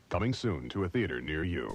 Coming soon to a theater near you.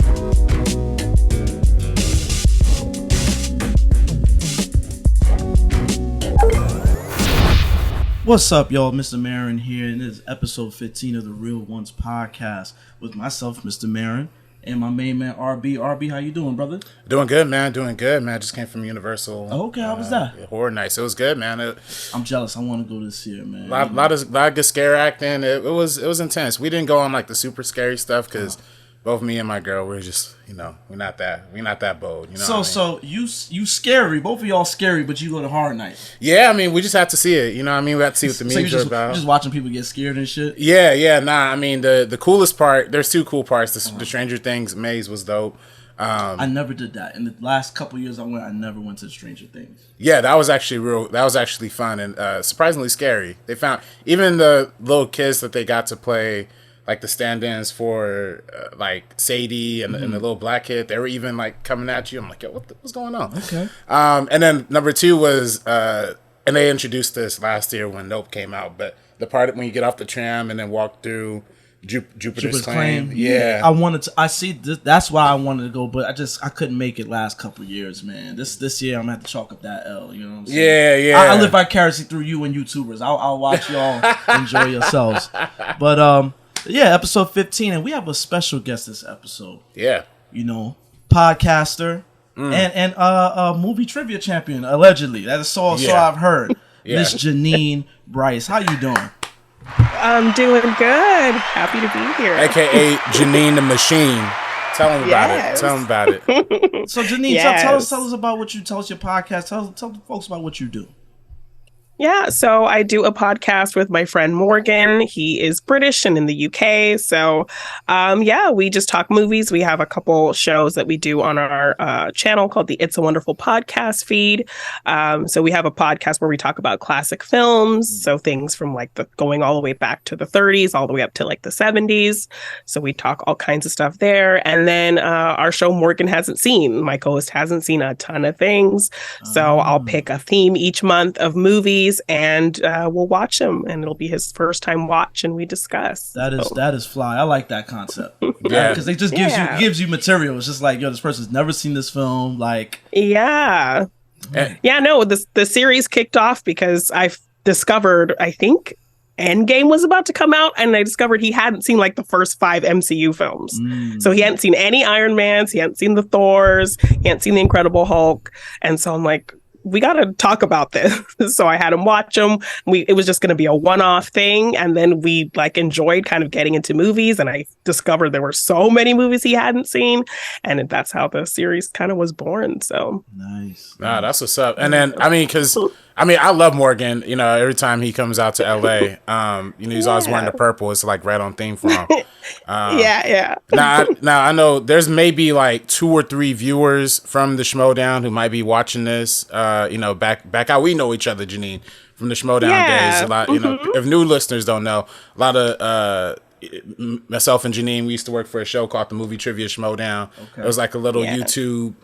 What's up, y'all? Mr. Marin here, and this is episode 15 of the Real Ones podcast with myself, Mr. Marin, and my main man, RB. RB, how you doing, brother? Doing good, man. Just came from Universal. Oh, okay, how was that? Horror Nights. It was good, man. I'm jealous. I want to go this year, man. Lot of good scare acting. It was intense. We didn't go on like the super scary stuff because both me and my girl we're just we're not that bold. You know. So you scary. Both of y'all scary, but you go to Horror Night. Yeah, I mean we just have to see it. You know, what I mean we have to see what the memes are about. You're just watching people get scared and shit. Yeah. Nah, I mean the coolest part. There's two cool parts. The Stranger Things maze was dope. I never did that. In the last couple years I never went to Stranger Things. Yeah, that was actually fun and surprisingly scary. They found even the little kids that they got to play like the stand-ins for like Sadie and the little black kid, they were even like coming at you. I'm like, yo, what's going on? Okay. And then number two was, and they introduced this last year when Nope came out, but the part when you get off the tram and then walk through Jupiter's Claim. Yeah. That's why I wanted to go, but I couldn't make it last couple years, man. This year I'm gonna have to chalk up that L, you know what I'm saying? Yeah. I live vicariously through you and YouTubers. I'll watch y'all enjoy yourselves. But yeah, episode 15, and we have a special guest this episode. Yeah. Podcaster and movie trivia champion, allegedly. That is so I've heard. Yeah. Miss Jeannine Brice. How you doing? I'm doing good. Happy to be here. AKA Jeannine the Machine. Tell them about it. So Jeannine, tell us about what you tell us your podcast. Tell the folks about what you do. Yeah, so I do a podcast with my friend Morgan. He is British and in the UK. So, we just talk movies. We have a couple shows that we do on our channel called the It's a Wonderful Podcast feed. So we have a podcast where we talk about classic films. So things from like going all the way back to the 30s, all the way up to like the 70s. So we talk all kinds of stuff there. And then our show Morgan hasn't seen. My co-host hasn't seen a ton of things. So I'll pick a theme each month of movies. And we'll watch them, and it'll be his first time watch, and we discuss. That is fly. I like that concept. Yeah, because it just gives you material. It's just like, yo, this person's never seen this film. Like, yeah. No, the series kicked off because I discovered, I think Endgame was about to come out, and I discovered he hadn't seen like the first 5 MCU films. So he hadn't seen any Iron Mans, he hadn't seen the Thors, he hadn't seen the Incredible Hulk, and so I'm like, we got to talk about this. So I had him watch them. It was just going to be a one-off thing. And then we like enjoyed kind of getting into movies. And I discovered there were so many movies he hadn't seen. And that's how the series kind of was born. So nice. Nah, that's what's up. And then, I love Morgan. Every time he comes out to LA, he's always wearing the purple. It's like right on theme for him. Yeah. Now I know there's maybe like 2 or 3 viewers from the Schmodown who might be watching this. Back how we know each other, Jeannine, from the Schmodown days. A lot, if new listeners don't know, a lot of myself and Jeannine, we used to work for a show called the Movie Trivia Schmodown. Okay. It was like a little YouTube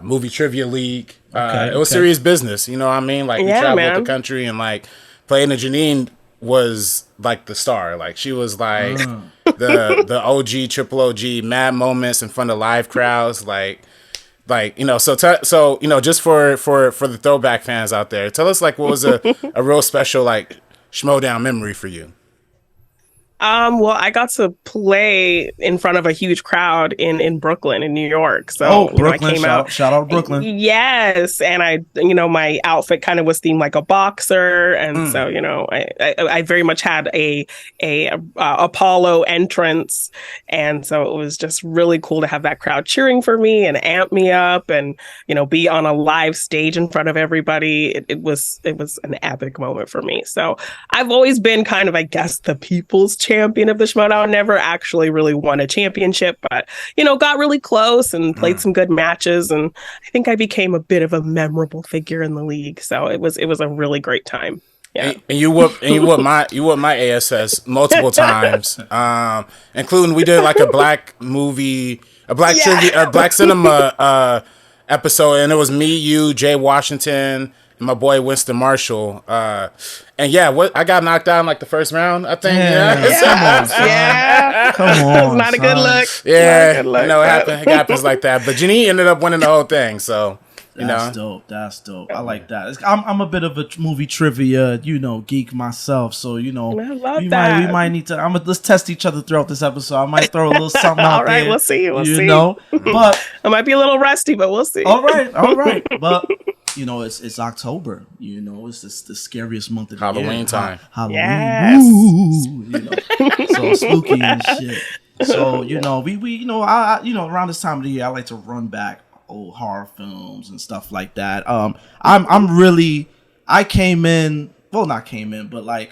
movie trivia league. It was serious business. You know what I mean? Like we traveled the country and like playing, and Jeannine was like the star. Like she was like the OG, triple OG, mad moments in front of live crowds. So just for the throwback fans out there, tell us like what was a real special like Schmodown memory for you. Well, I got to play in front of a huge crowd in Brooklyn, in New York. So Brooklyn, I came out. Shout out Brooklyn. Yes, and my outfit kind of was themed like a boxer, and so I very much had a Apollo entrance, and so it was just really cool to have that crowd cheering for me and amp me up, and be on a live stage in front of everybody. It was an epic moment for me. So I've always been kind of, I guess, the people's champion of the Schmodown. Never actually really won a championship, but got really close and played some good matches, and I think I became a bit of a memorable figure in the league. So it was a really great time. Yeah. And you whooped my ASS multiple times, including we did like a black trivia, a black cinema episode, and it was me, you, Jay Washington, my boy Winston Marshall. And yeah, I got knocked out in like the first round, I think. Come on, not a good look. Yeah, you know, it happens like that. But Jeannine ended up winning the whole thing, so. That's dope. That's dope. I like that. I'm a bit of a movie trivia, geek myself. So I love we might need to. Let's test each other throughout this episode. I might throw a little something out there. All right, we'll see. But I might be a little rusty, but we'll see. All right. But it's October. It's the scariest month of the year. Halloween time. Halloween. Yes. So spooky and shit. So we around this time of the year, I like to run back old horror films and stuff like that. I came in, but like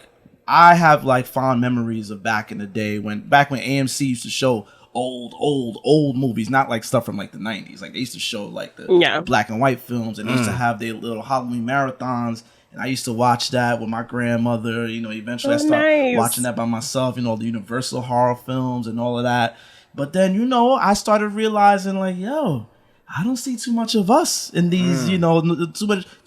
I have like fond memories of back in the day when AMC used to show old movies, not like stuff from like the 90s. Like they used to show like the black and white films, and they used to have their little Halloween marathons. And I used to watch that with my grandmother. Eventually I started watching that by myself. The Universal horror films and all of that. But then I started realizing like, I don't see too much of us in these, too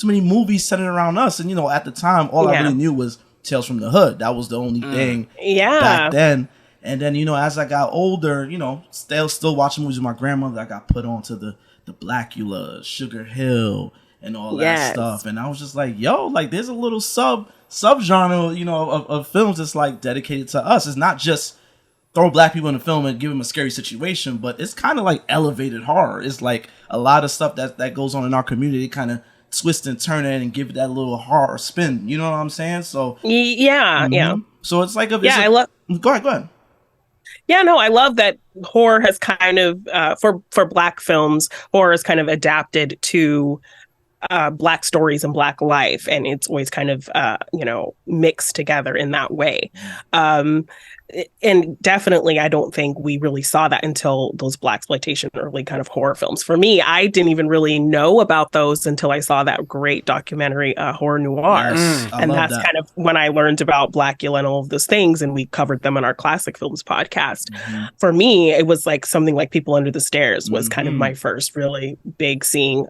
many movies centered around us. And, at the time, all I really knew was Tales from the Hood. That was the only thing back then. And then, as I got older, still watching movies with my grandmother, I got put onto the Blacula, Sugar Hill, and all that stuff. And I was just like, there's a little subgenre, of films that's like dedicated to us. It's not just throw black people in the film and give them a scary situation, but it's kind of like elevated horror. It's like a lot of stuff that goes on in our community, kind of twist and turn it and give it that little horror spin. You know what I'm saying? So yeah. So it's like I love. Go ahead. Yeah, no, I love that horror has kind of for black films, horror has kind of adapted to black stories and black life, and it's always kind of mixed together in that way. And definitely, I don't think we really saw that until those blaxploitation early kind of horror films. For me, I didn't even really know about those until I saw that great documentary, Horror Noir. And that's kind of when I learned about Blacula and all of those things, and we covered them in our Classic Films podcast. For me, it was like something like People Under the Stairs was kind of my first really big seeing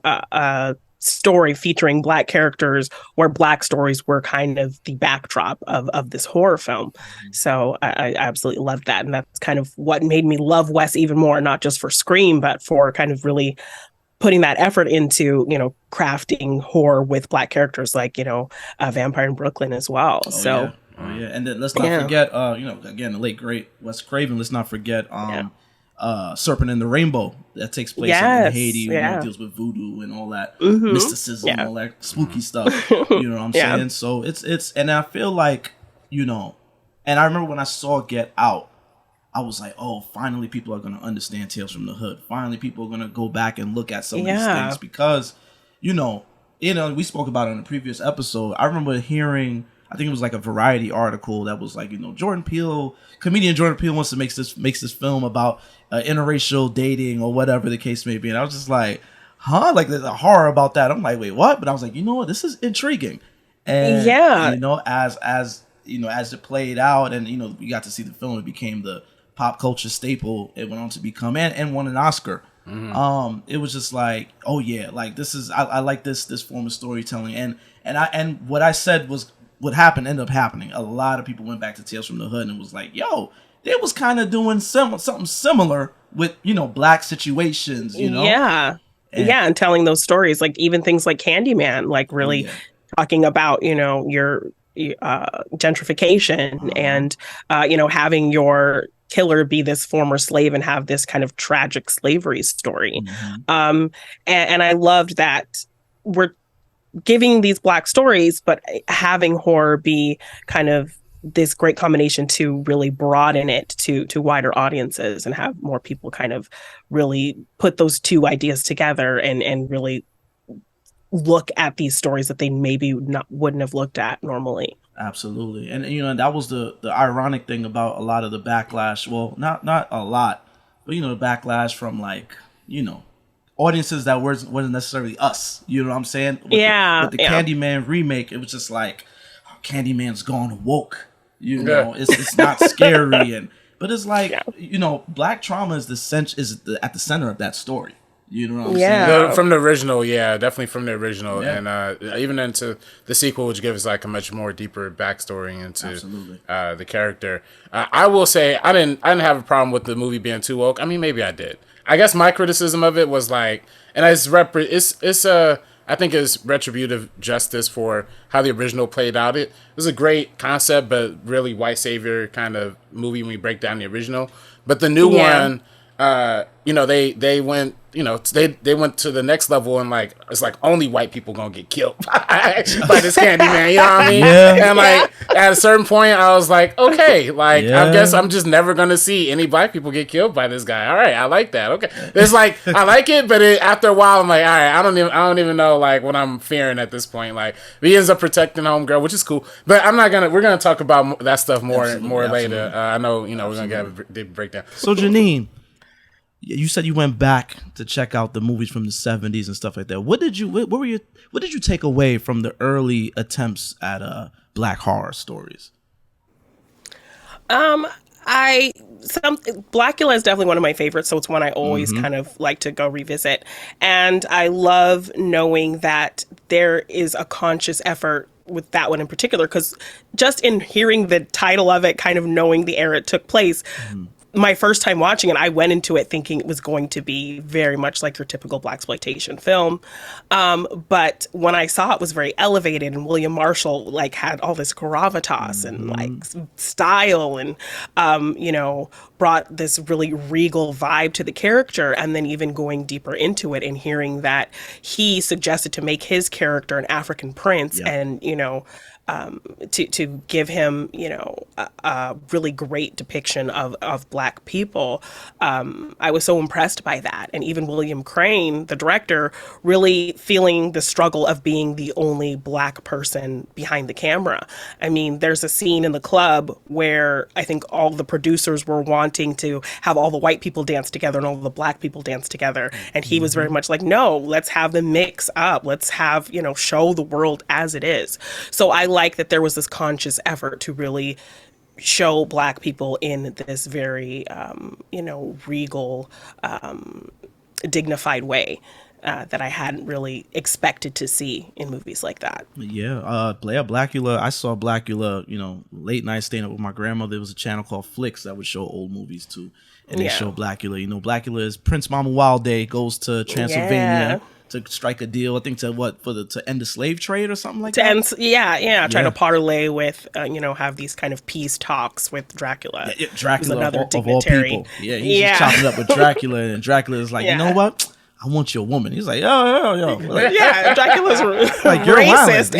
story featuring black characters, where black stories were kind of the backdrop of this horror film. So I absolutely loved that, and that's kind of what made me love Wes even more, not just for Scream, but for kind of really putting that effort into crafting horror with black characters like Vampire in Brooklyn as well. And then let's not forget again, the late great Wes Craven. Let's not forget Serpent in the Rainbow, that takes place in Haiti, deals with voodoo and all that mysticism, all that spooky stuff. You know what I'm saying? So it's and I feel like, and I remember when I saw Get Out, I was like, oh, finally people are going to understand Tales from the Hood. Finally people are going to go back and look at some of these things, because, we spoke about it in a previous episode. I remember hearing, I think it was like a Variety article that was like, comedian Jordan Peele wants to makes this film about interracial dating or whatever the case may be. And I was just like, like there's a horror about that. I'm like, wait, what? But I was like, this is intriguing. And as it played out and we got to see the film, it became the pop culture staple it went on to become, and won an Oscar. It was just like, oh yeah, like this is I like this form of storytelling, and what I said was what ended up happening. A lot of people went back to Tales from the Hood and was like, they was kind of doing something similar with black situations, and telling those stories, like even things like Candyman, like really talking about your gentrification and having your killer be this former slave and have this kind of tragic slavery story. And I loved that we're giving these black stories, but having horror be kind of this great combination to really broaden it to wider audiences and have more people kind of really put those two ideas together and really look at these stories that they maybe wouldn't have looked at normally. Absolutely. And that was the ironic thing about a lot of the backlash. Well, not a lot, but the backlash from like, audiences that wasn't necessarily us. You know what I'm saying? With the Candyman remake, it was just like, Candyman's gone woke. It's not scary, but it's like, black trauma is at the center of that story. You know what I'm saying? From the original, definitely from the original, and even into the sequel, which gives like a much more deeper backstory into the character. I will say I didn't have a problem with the movie being too woke. I mean, maybe I did. I guess my criticism of it was like, and I think it's retributive justice for how the original played out. It was a great concept, but really white savior kind of movie when we break down the original. But the new one. They went, they went to the next level and like, it's like only white people gonna get killed by this Candyman, you know what I mean? Yeah. And like, at a certain point, I was like, okay, like, I guess I'm just never gonna see any black people get killed by this guy. All right, I like that. Okay. It's like, I like it, but after a while, I'm like, all right, I don't even know like what I'm fearing at this point. Like, he ends up protecting homegirl, which is cool, but we're gonna talk about that stuff more later. I know, we're gonna get a breakdown. So Jeannine, you said you went back to check out the movies from the 70s and stuff like that. What did you take away from the early attempts at black horror stories? Blacula is definitely one of my favorites, so it's one I always kind of like to go revisit. And I love knowing that there is a conscious effort with that one in particular, because just in hearing the title of it, kind of knowing the era it took place, my first time watching it, I went into it thinking it was going to be very much like your typical blaxploitation film. But when I saw it was very elevated, and William Marshall like had all this gravitas and like style, and brought this really regal vibe to the character. And then even going deeper into it and hearing that he suggested to make his character an African prince, and to give him, a really great depiction of black people. I was so impressed by that. And even William Crane, the director, really feeling the struggle of being the only black person behind the camera. I mean, there's a scene in the club where I think all the producers were wanting to have all the white people dance together and all the black people dance together. And he was very much like, no, let's have them mix up. Let's have, show the world as it is. So I like that there was this conscious effort to really show black people in this very, regal, dignified way that I hadn't really expected to see in movies like that. Blacula. I saw Blacula, late night staying up with my grandmother. There was a channel called Flicks that would show old movies too. And they show Blacula. Blacula is Prince Mama Wildday goes to Transylvania. To strike a deal, I think to end the slave trade or something like that. Try to parlay with, have these kind of peace talks with Dracula. Dracula, another dignitary. Of all people. He's just chopping up with Dracula, and Dracula is like, you know what? I want your woman. He's like, yo. Like, Dracula's like, you're racist.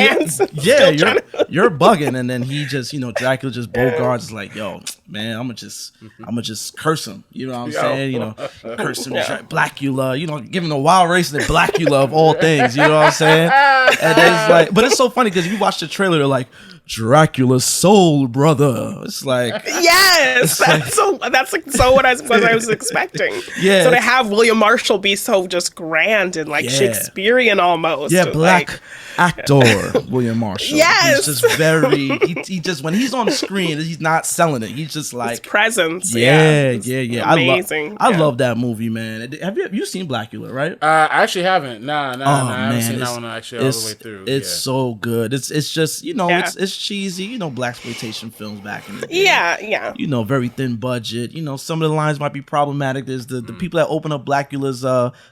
You're bugging. And then he just, Dracula just bogarts like, yo, man, I'm gonna just curse him. You know what I'm saying? Curse him, Blacula, give him a wild race and Blacula of all things. You know what I'm saying? And it's like, but it's so funny because if you watch the trailer, they're like, Dracula's soul brother. It's like, yes, that's so what I was expecting. So to have William Marshall be so just grand and like Shakespearean almost. Black actor William Marshall. Yes, he's just very. He just when he's on the screen, he's not selling it. He's just like his presence. Amazing. I love that movie, man. Have you seen Blacula? Right? I actually haven't. No, I haven't seen that one actually all the way through. It's so good. It's just it's cheesy, blaxploitation films back in the day. Very thin budget. Some of the lines might be problematic. There's the people that open up Blacula's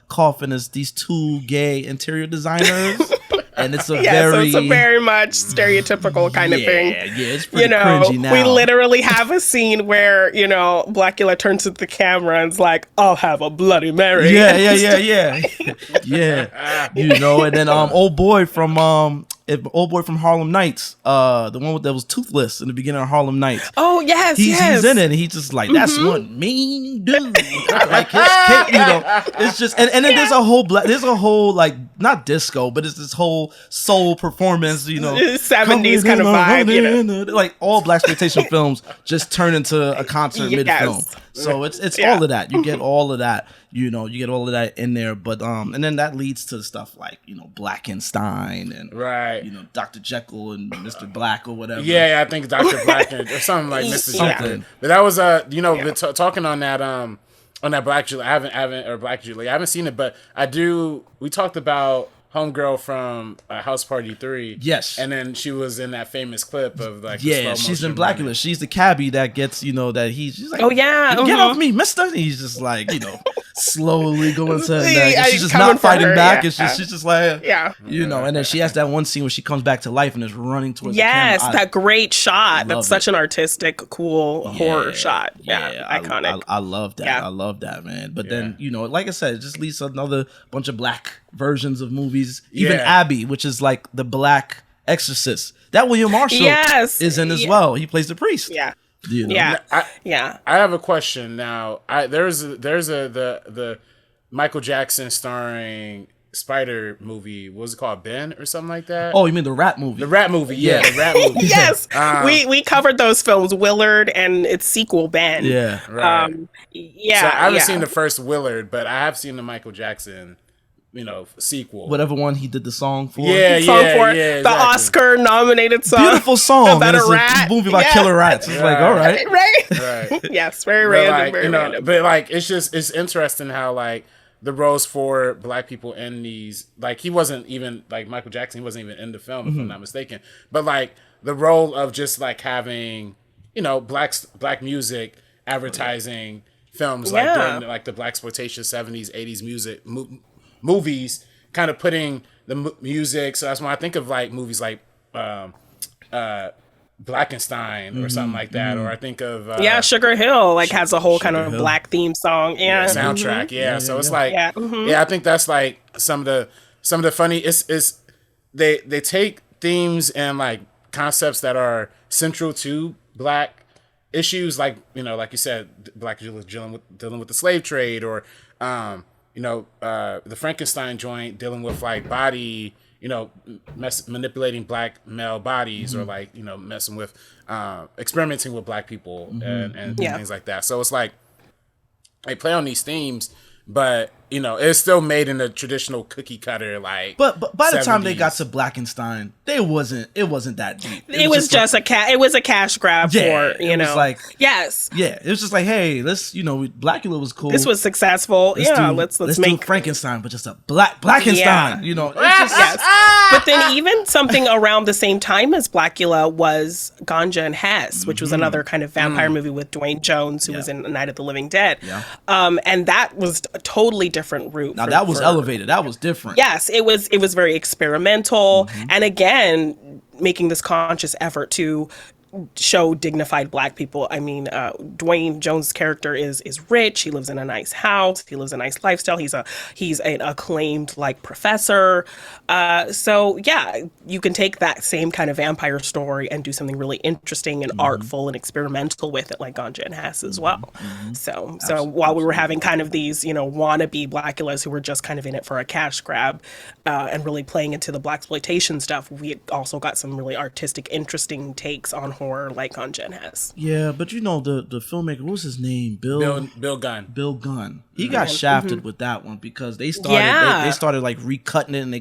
coffin as these two gay interior designers. And it's so it's a very much stereotypical kind of thing. Yeah, it's pretty cringy now. We literally have a scene where, Blacula turns to the camera and is like, I'll have a Bloody Mary. Yeah. And then old boy from Harlem Nights, the one that was toothless in the beginning of Harlem Nights. Oh yes, he's in it, and he's just like, that's one mean dude. Like it's just, and then there's a whole like not disco, but it's this whole soul performance, 70s kind of vibe, like all blaxploitation films just turn into a concert mid film. So it's all of that. You get all of that. You get all of that in there, but and then that leads to stuff like Blackenstein and Dr. Jekyll and Mr. Black or whatever. Yeah, I think Dr. Black or something like Mr. Jekyll. But that was talking on that on that Black Julie. I haven't seen it, but I do. We talked about Homegirl from House Party 3. Yes. And then she was in that famous clip of like, yeah, she's in Blacula. Running. She's the cabbie that gets, that she's like, oh yeah, get off me, mister. And he's just like, slowly going to that. She's just not fighting back. Yeah. She's just like, and then she has that one scene where she comes back to life and is running towards the camera. Yes, that great shot. That's such an artistic, cool horror shot. Yeah, iconic. I love that. Yeah. I love that, man. But then, like I said, it just leads to another bunch of black versions of movies. Even Abby, which is like the black exorcist. That William Marshall is in as well. He plays the priest. Yeah. I have a question now. There's the Michael Jackson starring Spider movie. What was it called? Ben or something like that? Oh, you mean the Rat movie? The Rat movie, yeah. The Rat movie. Yes. We covered those films, Willard and its sequel, Ben. Yeah. Right. So I haven't seen the first Willard, but I have seen the Michael Jackson sequel. Whatever one he did the song for. The Oscar-nominated song. Beautiful song. About a rat. A movie about killer rats. It's like, all right. Right. Yes, very random. Random. But like, it's interesting how like the roles for black people in these, like he wasn't even, like Michael Jackson, he wasn't even in the film, if I'm not mistaken. But like the role of just like having, black music advertising films like during like the blaxploitation 70s, 80s music movies, kind of putting the music. So that's when I think of like movies like Blackenstein or something like that, or I think of Sugar Hill like has a whole kind of black theme song soundtrack. So it's like I think that's like some of the funny is they take themes and like concepts that are central to black issues, like like you said, Black dealing with the slave trade, or the Frankenstein joint dealing with like body, manipulating black male bodies, or like, messing with, experimenting with black people and things like that. So it's like they play on these themes, but it's still made in the traditional cookie cutter, like. But by the 70s. Time they got to Blackenstein, it wasn't that deep. It was just like, it was a cash grab for it was like, yes, it was just like, hey, let's Blacula was cool. This was successful. Let's make do Frankenstein, but just a Blackenstein. But then even something around the same time as Blacula was Ganja and Hess, which was another kind of vampire movie with Dwayne Jones, who was in Night of the Living Dead. And that was a totally different route. Now that was elevated. That was different. Yes, it was very experimental, and again, making this conscious effort to show dignified black people. I mean, Dwayne Jones' character is rich. He lives in a nice house. He lives a nice lifestyle. He's an acclaimed like professor. So yeah, you can take that same kind of vampire story and do something really interesting and artful and experimental with it, like Ganja and Hess as well. So while we were having kind of these wannabe Blaculas who were just kind of in it for a cash grab and really playing into the blaxploitation stuff, we also got some really artistic, interesting takes on horror like Ganja and Hess. Yeah, but the filmmaker, what was his name? Bill Gunn. Bill Gunn. He got shafted with that one because they started they started like recutting it, and they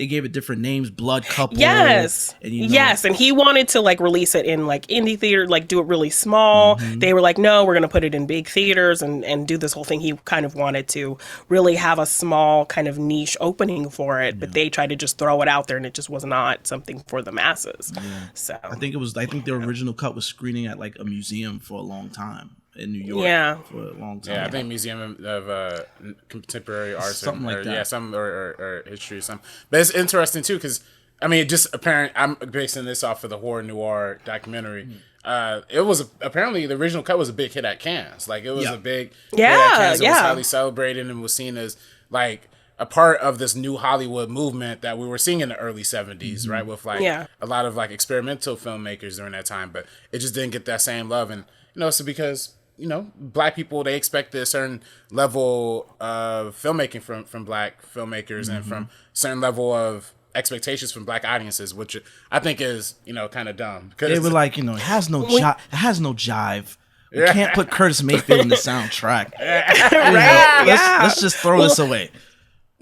gave it different names, Blood Couple. Yes. And and he wanted to like release it in like indie theater, like do it really small. They were like, no, we're gonna put it in big theaters and do this whole thing. He kind of wanted to really have a small kind of niche opening for it, but they tried to just throw it out there, and it just was not something for the masses. So I think the original cut was screening at like a museum for a long time in New York. For a long time. Yeah, I think Museum of Contemporary Art, something like that. Yeah, some or history or something. But it's interesting too because I mean, just apparent. I'm basing this off of the horror noir documentary. It was apparently the original cut was a big hit at Cannes. Like it was a big hit at Cannes. It was highly celebrated and was seen as like a part of this new Hollywood movement that we were seeing in the early 70s, right? With like a lot of like experimental filmmakers during that time, but it just didn't get that same love. And, so because, black people, they expected a certain level of filmmaking from black filmmakers and from certain level of expectations from black audiences, which I think is, kind of dumb. They were like, it has no jive. We can't put Curtis Mayfield in the soundtrack. Let's just throw this away.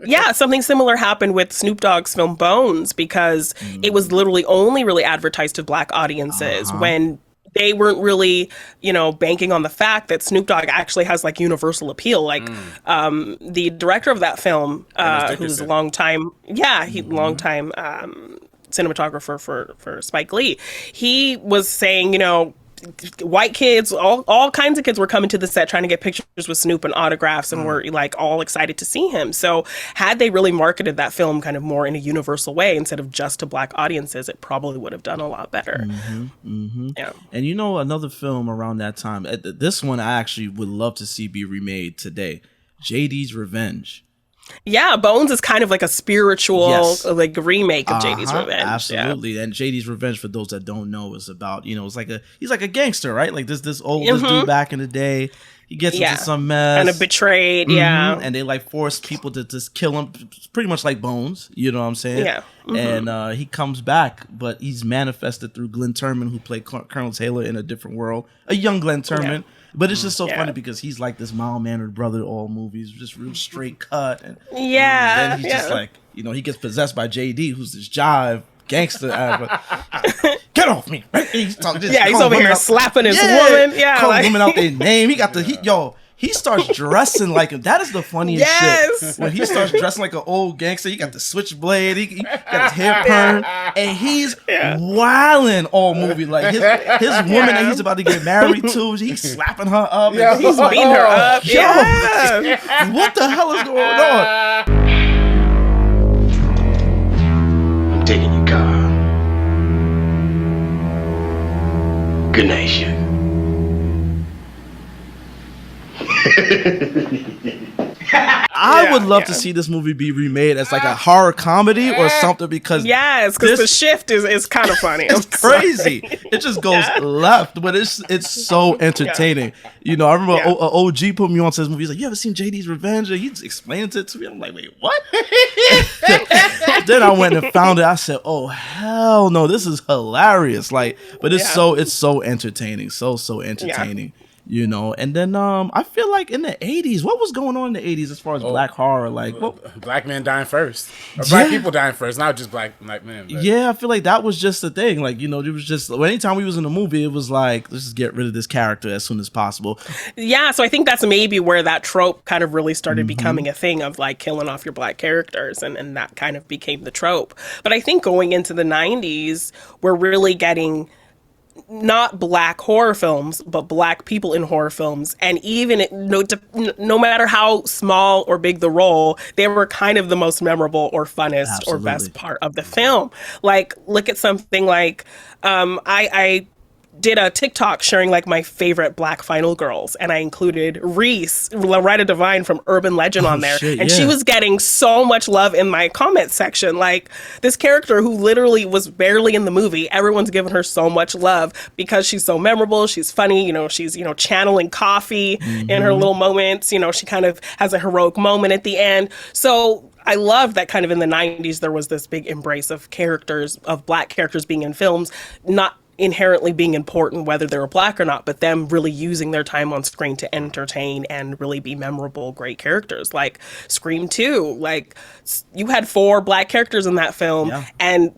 Yeah, something similar happened with Snoop Dogg's film Bones because it was literally only really advertised to black audiences when they weren't really, banking on the fact that Snoop Dogg actually has like universal appeal. Like the director of that film, who's a longtime cinematographer for Spike Lee, he was saying, white kids, all kinds of kids were coming to the set trying to get pictures with Snoop and autographs and were like all excited to see him. So had they really marketed that film kind of more in a universal way instead of just to black audiences, it probably would have done a lot better. Yeah. And another film around that time, this one I actually would love to see be remade today, JD's Revenge. Yeah, Bones is kind of like a spiritual like remake of JD's Revenge. Absolutely. And JD's Revenge, for those that don't know, is about, it's like he's like a gangster, right? Like this dude back in the day. He gets into some mess. Kind of betrayed, And they like force people to just kill him, pretty much like Bones, you know what I'm saying? Yeah. And he comes back, but he's manifested through Glenn Turman, who played Colonel Taylor in A Different World. A young Glenn Turman. Yeah. But it's just so funny because he's like this mild-mannered brother to all movies, just real straight cut. And then he's just like, he gets possessed by JD, who's this jive gangster. Get off me. He's talking, he's over here slapping his woman. Yeah. Calling women out their name. He got he starts dressing like him. That is the funniest shit. When he starts dressing like an old gangster, he got the switchblade, he got his hair permed, and he's wilding all movie. Like his woman that he's about to get married to, he's slapping her up. And he's beating her up. What the hell is going on? I'm taking your car. Good night, sugar. I would love to see this movie be remade as like a horror comedy or something because because the shift is kind of funny. It's crazy. It just goes left, but it's so entertaining. I remember OG put me on to this movie. He's like, "You ever seen JD's Revenge?" And he explained it to me. I'm like, "Wait, what?" Then I went and found it. I said, "Oh hell no, this is hilarious!" Like, but it's so entertaining, so entertaining. And then I feel like in the 80s, what was going on in the 80s as far as black horror? Like, black men dying first, or black people dying first, not just black men. But. Yeah, I feel like that was just the thing. Like, it was just anytime we was in a movie, it was like, let's just get rid of this character as soon as possible. Yeah, so I think that's maybe where that trope kind of really started becoming a thing of like killing off your black characters, and that kind of became the trope. But I think going into the 90s, we're really getting not black horror films, but black people in horror films. And even no matter how small or big the role, they were kind of the most memorable or funnest or best part of the film. Like, look at something like, I did a TikTok sharing like my favorite black final girls, and I included Reese, Loretta Devine from Urban Legend on there. She was getting so much love in my comment section. Like, this character who literally was barely in the movie, everyone's given her so much love because she's so memorable, she's funny, she's, channeling Coffee in her little moments, she kind of has a heroic moment at the end. So I love that kind of in the 90s, there was this big embrace of black characters being in films, not inherently being important whether they were black or not, but them really using their time on screen to entertain and really be memorable, great characters. Like Scream 2, like you had 4 black characters in that film, and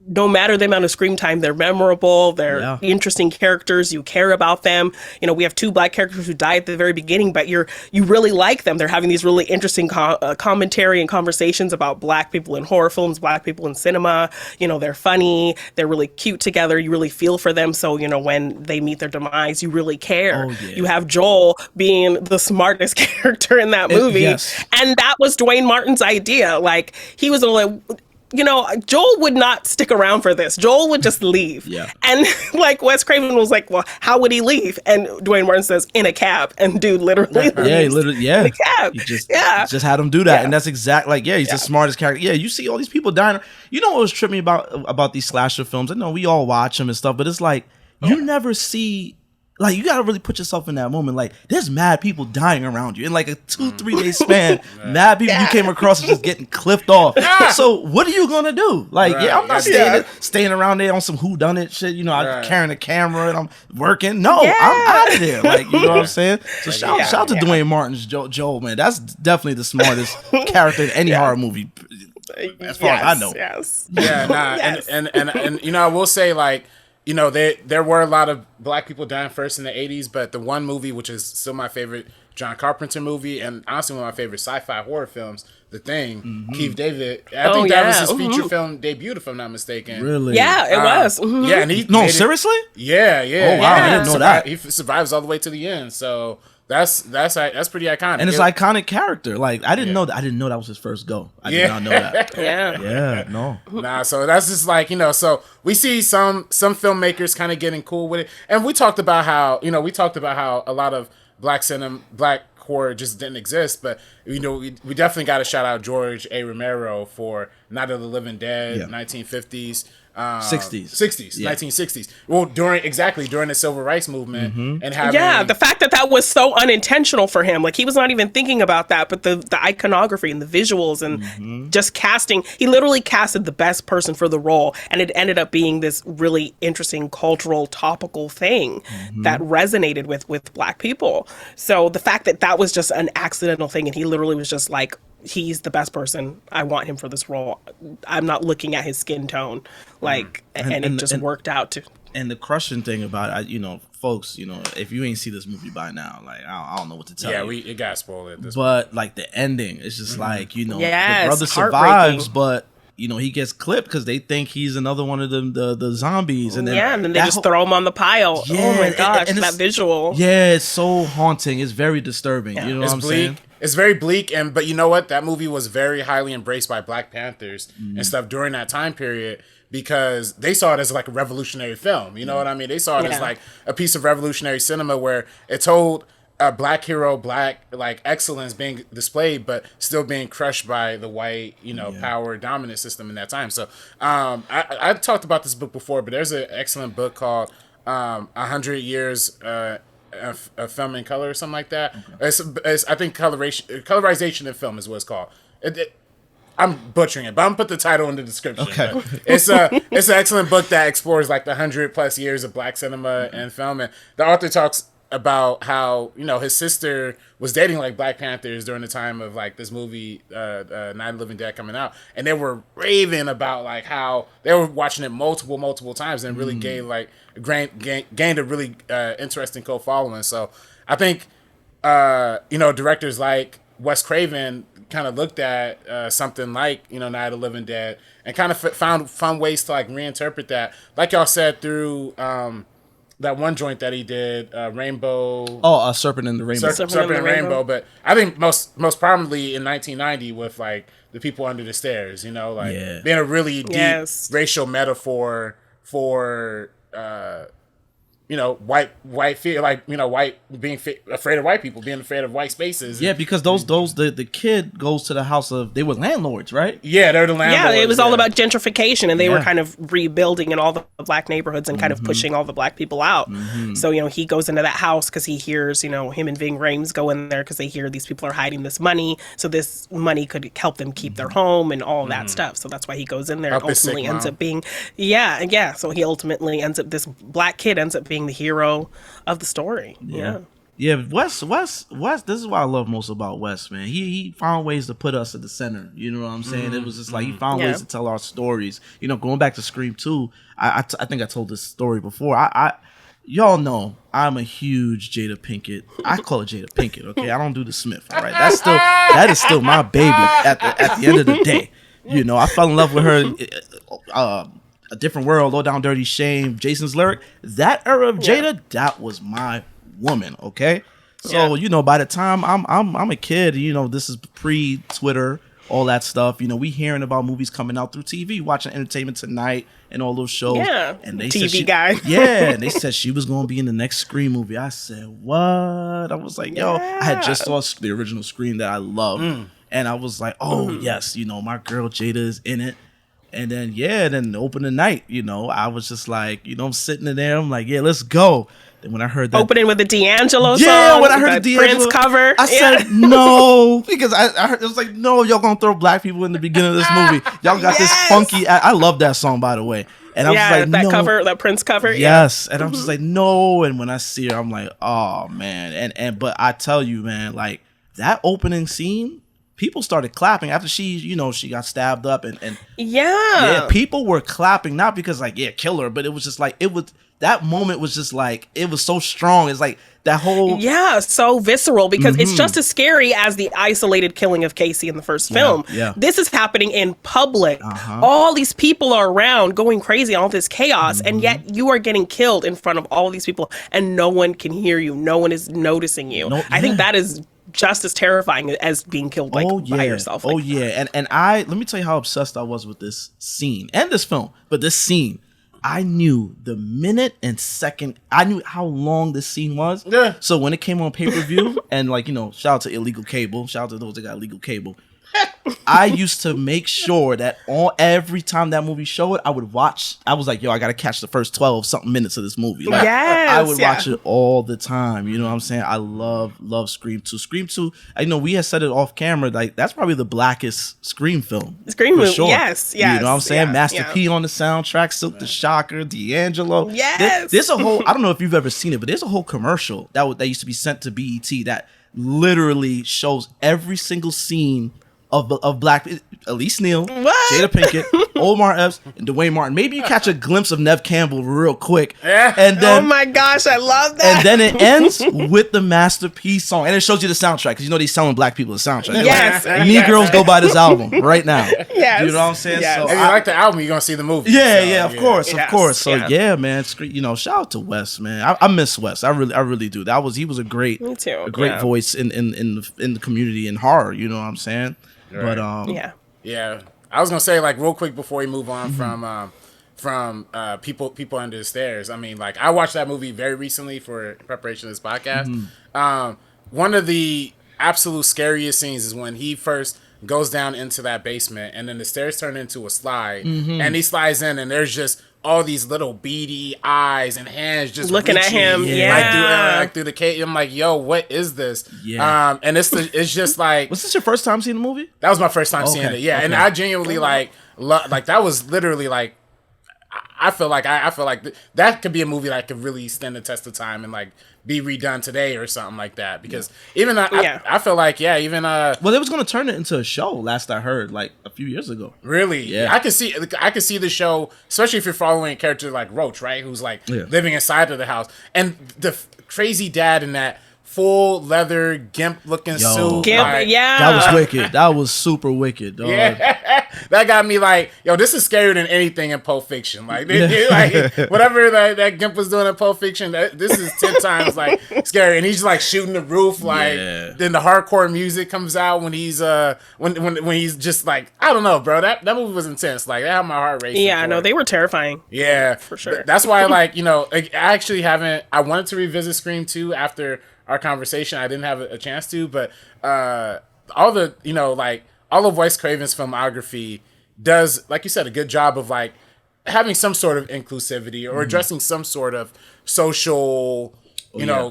no matter the amount of screen time, they're memorable, they're interesting characters, you care about them. We have 2 black characters who died at the very beginning, but you really like them. They're having these really interesting commentary and conversations about black people in horror films, black people in cinema. They're funny, they're really cute together, you really feel for them. So, when they meet their demise, you really care. Oh, yeah. You have Joel being the smartest character in that movie. And that was Dwayne Martin's idea. Like, he was like, Joel would not stick around for this. Joel would just leave. And like Wes Craven was like, well, how would he leave? And Dwayne Martin says, in a cab. And dude literally in a cab. He just had him do that. And that's exactly like, he's the smartest character. Yeah, you see all these people dying. What was tripping about these slasher films? I know we all watch them and stuff, but it's like, you never see... Like, you gotta really put yourself in that moment. Like, there's mad people dying around you in like a 2-3 day span. Mad people you came across are just getting clipped off. So what are you gonna do? Like, I'm not staying around there on some whodunit shit. I'm carrying a camera and I'm working. No, I'm out of there. Like, you know what I'm saying? So shout out to Dwayne Martin's Joel, man. That's definitely the smartest character in any horror movie, as far as I know. And I will say, like, you know, there were a lot of black people dying first in the 80s, but the one movie, which is still my favorite John Carpenter movie, and honestly one of my favorite sci-fi horror films, The Thing, Keith David. I think that was his feature film debut, if I'm not mistaken. Really? Yeah, it was. Yeah, and he seriously? Yeah. Oh wow, I didn't know that. He survives all the way to the end, so that's pretty iconic. And it's an iconic character. Like I didn't know that. I didn't know that was his first go. I did not know that. Yeah. No. Nah, so that's just like, you know, so we see some filmmakers kind of getting cool with it, and we talked about how a lot of black horror just didn't exist, but you know, we definitely got to shout out George A. Romero for Night of the Living Dead, 1950s. 1960s. Well, during the civil rights movement, and having the fact that was so unintentional for him, like he was not even thinking about that, but the iconography and the visuals and just casting, he literally casted the best person for the role, and it ended up being this really interesting cultural topical thing that resonated with black people. So the fact that was just an accidental thing, and he literally was just like, he's the best person. I want him for this role. I'm not looking at his skin tone, like, and it just worked out to. And the crushing thing about it, you know, folks, you know, if you ain't see this movie by now, like, I don't know what to tell you. Yeah, it got spoiled at this point. But like the ending, it's just like, you know, the brother survives, but you know, he gets clipped because they think he's another one of the zombies, and then they just throw him on the pile. Yeah, oh my gosh, and that visual. Yeah, it's so haunting. It's very disturbing. You know what I'm saying? It's very bleak, but you know what? That movie was very highly embraced by Black Panthers and stuff during that time period, because they saw it as like a revolutionary film. You know what I mean? They saw it as like a piece of revolutionary cinema where it told a black hero, black like excellence being displayed, but still being crushed by the white, you know, power dominant system in that time. So I talked about this book before, but there's an excellent book called 100 Years a Film in Color or something like that. It's I think colorization in film is what it's called. I'm butchering it, but I'm gonna put the title in the description. Okay. It's an excellent book that explores like the 100+ years of black cinema and film, and the author talks about how, you know, his sister was dating like Black Panthers during the time of like this movie Night of the Living Dead coming out, and they were raving about like how they were watching it multiple times and really gained a really interesting cult following. So I think you know, directors like Wes Craven kind of looked at something like, you know, Night of the Living Dead and kind of found ways to like reinterpret that, like y'all said, through that one joint that he did, Rainbow. Oh, Serpent in the Rainbow. Serpent in the Rainbow. But I think most prominently in 1990 with like The People Under the Stairs, you know, like being a really deep racial metaphor for you know, white fear, like, you know, white being afraid of white people, being afraid of white spaces. Yeah, because the kid goes to the house of, they were landlords, right? Yeah, they're the landlords. Yeah, it was all about gentrification, and they were kind of rebuilding in all the black neighborhoods and kind of pushing all the black people out. So, you know, he goes into that house because he hears, you know, him and Ving Rhames go in there because they hear these people are hiding this money. So this money could help them keep their home and all that stuff. So that's why he goes in there and ultimately ends up being, so he ultimately ends up, this black kid ends up being the hero of the story. Yeah, Wes, this is what I love most about Wes, man. He found ways to put us at the center. You know what I'm saying? It was just like he found ways to tell our stories. You know, going back to Scream 2, I think I told this story before. Y'all know I'm a huge Jada Pinkett. I call it Jada Pinkett, okay? I don't do the Smith, all right? That is still my baby at the end of the day. You know, I fell in love with her A Different World, Low Down Dirty Shame, Jason's Lyric. That era of Jada, that was my woman, okay? So, you know, by the time I'm a kid, you know, this is pre-Twitter, all that stuff. You know, we hearing about movies coming out through TV, watching Entertainment Tonight and all those shows. Yeah, and they TV guy. And they said she was going to be in the next Scream movie. I said, what? I was like, yo, I had just saw the original Scream that I love. And I was like, oh, yes, you know, my girl Jada is in it. And then, then opening night, you know, I was just like, you know, I'm sitting in there. I'm like, yeah, let's go. Then when I heard that. Opening with the D'Angelo song. Yeah, when I heard the Prince cover. I said, no. Because I heard, it was like, no, y'all going to throw black people in the beginning of this movie. Y'all got this funky. I love that song, by the way. And I was like, that no. cover, that Prince cover. Yes. And I'm just like, no. And when I see her, I'm like, oh, man. But I tell you, man, like that opening scene, people started clapping after she got stabbed up and yeah, people were clapping, not because like, yeah, kill her, but it was just like, that moment was just like, it was so strong. It's like that whole... Yeah, so visceral, because it's just as scary as the isolated killing of Casey in the first film. Yeah. This is happening in public. All these people are around going crazy, all this chaos, and yet you are getting killed in front of all these people, and no one can hear you. No one is noticing you. I think that is just as terrifying as being killed by yourself. Like and let me tell you how obsessed I was with this scene and this film, but this scene, I knew the minute and second, I knew how long this scene was. Yeah. So when it came on pay-per-view, and like, shout out to illegal cable, shout out to those that got illegal cable, I used to make sure that every time that movie showed, I would watch. I was like, yo, I gotta catch the first 12 something minutes of this movie. Like, I would watch it all the time. You know what I'm saying? I love Scream 2. Scream 2, we had said it off camera, like that's probably the blackest Scream film. Scream movie, sure. Yes. You know what I'm saying? Master P on the soundtrack, Silk the Shocker, D'Angelo. Yes. There's a whole, I don't know if you've ever seen it, but there's a whole commercial that used to be sent to BET that literally shows every single scene of Black, Elise Neal, Jada Pinkett, Omar Epps, and Dwayne Martin. Maybe you catch a glimpse of Nev Campbell real quick, and then oh my gosh, I love that. And then it ends with the Master P song, and it shows you the soundtrack because they're selling black people the soundtrack. Yes, like, Negroes go buy this album right now. Yes, you know what I'm saying. Yes. So if you like the album, you're gonna see the movie. Yeah, of course. So man, shout out to Wes, man. I miss Wes. I really do. He was a great voice in the community in horror. You know what I'm saying. Right. But yeah. I was gonna say, like, real quick before we move on from people under the stairs. I mean, like, I watched that movie very recently for preparation of this podcast. One of the absolute scariest scenes is when he first goes down into that basement, and then the stairs turn into a slide, and he slides in, and there's just all these little beady eyes and hands just looking at him, like through the cage. I'm like, yo, what is this? And it's just like, was this your first time seeing the movie? That was my first time seeing it. And I genuinely like that was literally like, I feel like that could be a movie that could really stand the test of time and like be redone today or something like that. Because even I feel like well, they was gonna turn it into a show. Last I heard, like a few years ago. Really? Yeah. I could see the show, especially if you're following a character like Roach, right? Who's like living inside of the house, and the crazy dad in that full leather gimp looking suit. That was wicked. That was super wicked, dog. Yeah. That got me like, yo, this is scarier than anything in Pulp Fiction. Like, like whatever that gimp was doing in Pulp Fiction, this is 10 times like scary. And he's just like shooting the roof, like then the hardcore music comes out when he's when he's just like, I don't know, bro. That movie was intense. Like, that had my heart racing. Yeah, no, they were terrifying. Yeah, for sure. That's why, like, I actually haven't. I wanted to revisit Scream 2 after our conversation. I didn't have a chance to, but all of Wes Craven's filmography does, like you said, a good job of like having some sort of inclusivity or addressing some sort of social,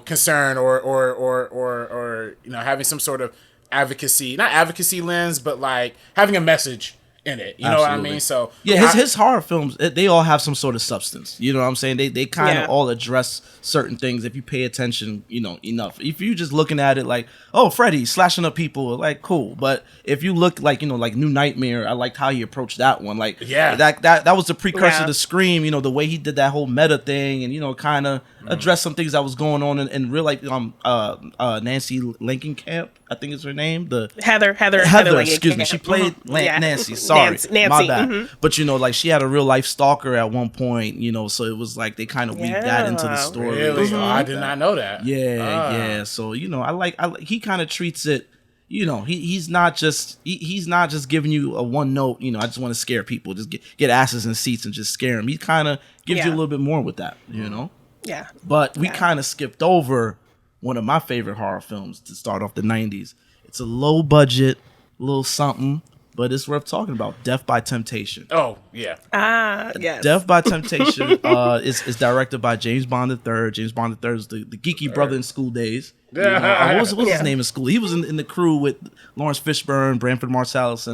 concern or having some sort of not advocacy lens, but like having a message in it. You know what I mean? So his horror films, they all have some sort of substance. You know what I'm saying? They kind of all address certain things if you pay attention, enough. If you just looking at it like, oh, Freddy slashing up people, like, cool. But if you look like, like New Nightmare, I liked how he approached that one. Like, that was the precursor to Scream, the way he did that whole meta thing and, kind of address some things that was going on in real life. Nancy Langenkamp, I think is her name. Heather, excuse me. She played Nancy. Sorry, Nancy. My bad. But like she had a real life stalker at one point. So it was like they kind of weaved that into the story. Really? Oh, I did not know that. Yeah. So I like he kind of treats it. He's not just giving you a one note. I just want to scare people. Just get asses in seats and just scare them. He kind of gives you a little bit more with that. Yeah. But we kind of skipped over one of my favorite horror films to start off the 90s. It's a low budget, little something, but it's worth talking about. Death by Temptation. Oh, yeah. Yes. Death by Temptation is directed by James Bond III. James Bond III is the geeky brother in School Days. What was his name in school? He was in the crew with Lawrence Fishburne, Branford Marsalis,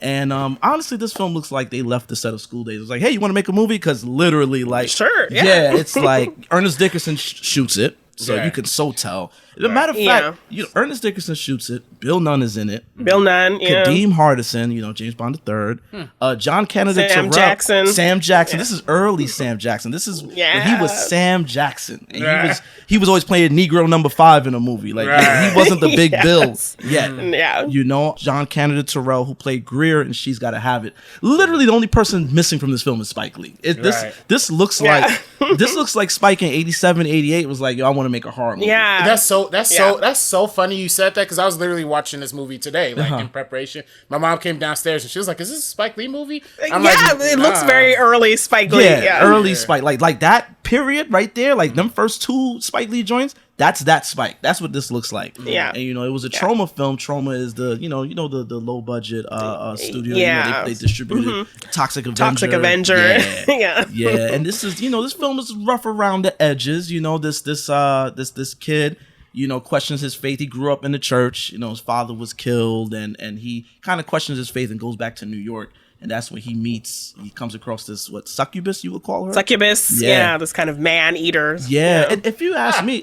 and honestly, this film looks like they left the set of School Days. It was like, hey, you want to make a movie? Because literally, like, sure, it's like Ernest Dickerson shoots it, so you can so tell. As a matter of fact, Ernest Dickerson shoots it. Bill Nunn is in it. Bill Nunn, Kadeem Hardison, James Bond III. John Kennedy Sam Jackson. Sam Jackson. This is early Sam Jackson. This is when he was Sam Jackson. And he was always playing Negro number 5 in a movie. Like he wasn't the big Bill yet. Yeah. John Canada Terrell, who played Greer and She's Gotta Have It. Literally the only person missing from this film is Spike Lee. This looks like Spike in 87, 88 was like, yo, I want to make a horror movie. Yeah. That's so funny you said that, because I was literally watching this movie today, like in preparation. My mom came downstairs and she was like, "Is this a Spike Lee movie?" I'm like, it looks very early Spike Lee. Early Spike, like that period right there, like them first 2 Spike Lee joints. That's that Spike. That's what this looks like. Yeah, and it was a Trauma film. Trauma is the the low budget studio. Yeah, They distributed Toxic Avenger. Toxic Avenger. Yeah. And this is this film is rough around the edges. This kid questions his faith. He grew up in the church. His father was killed, and he kind of questions his faith and goes back to New York. And that's when he comes across this, succubus you would call her? Succubus, this kind of man-eater. Yeah, and if you ask me,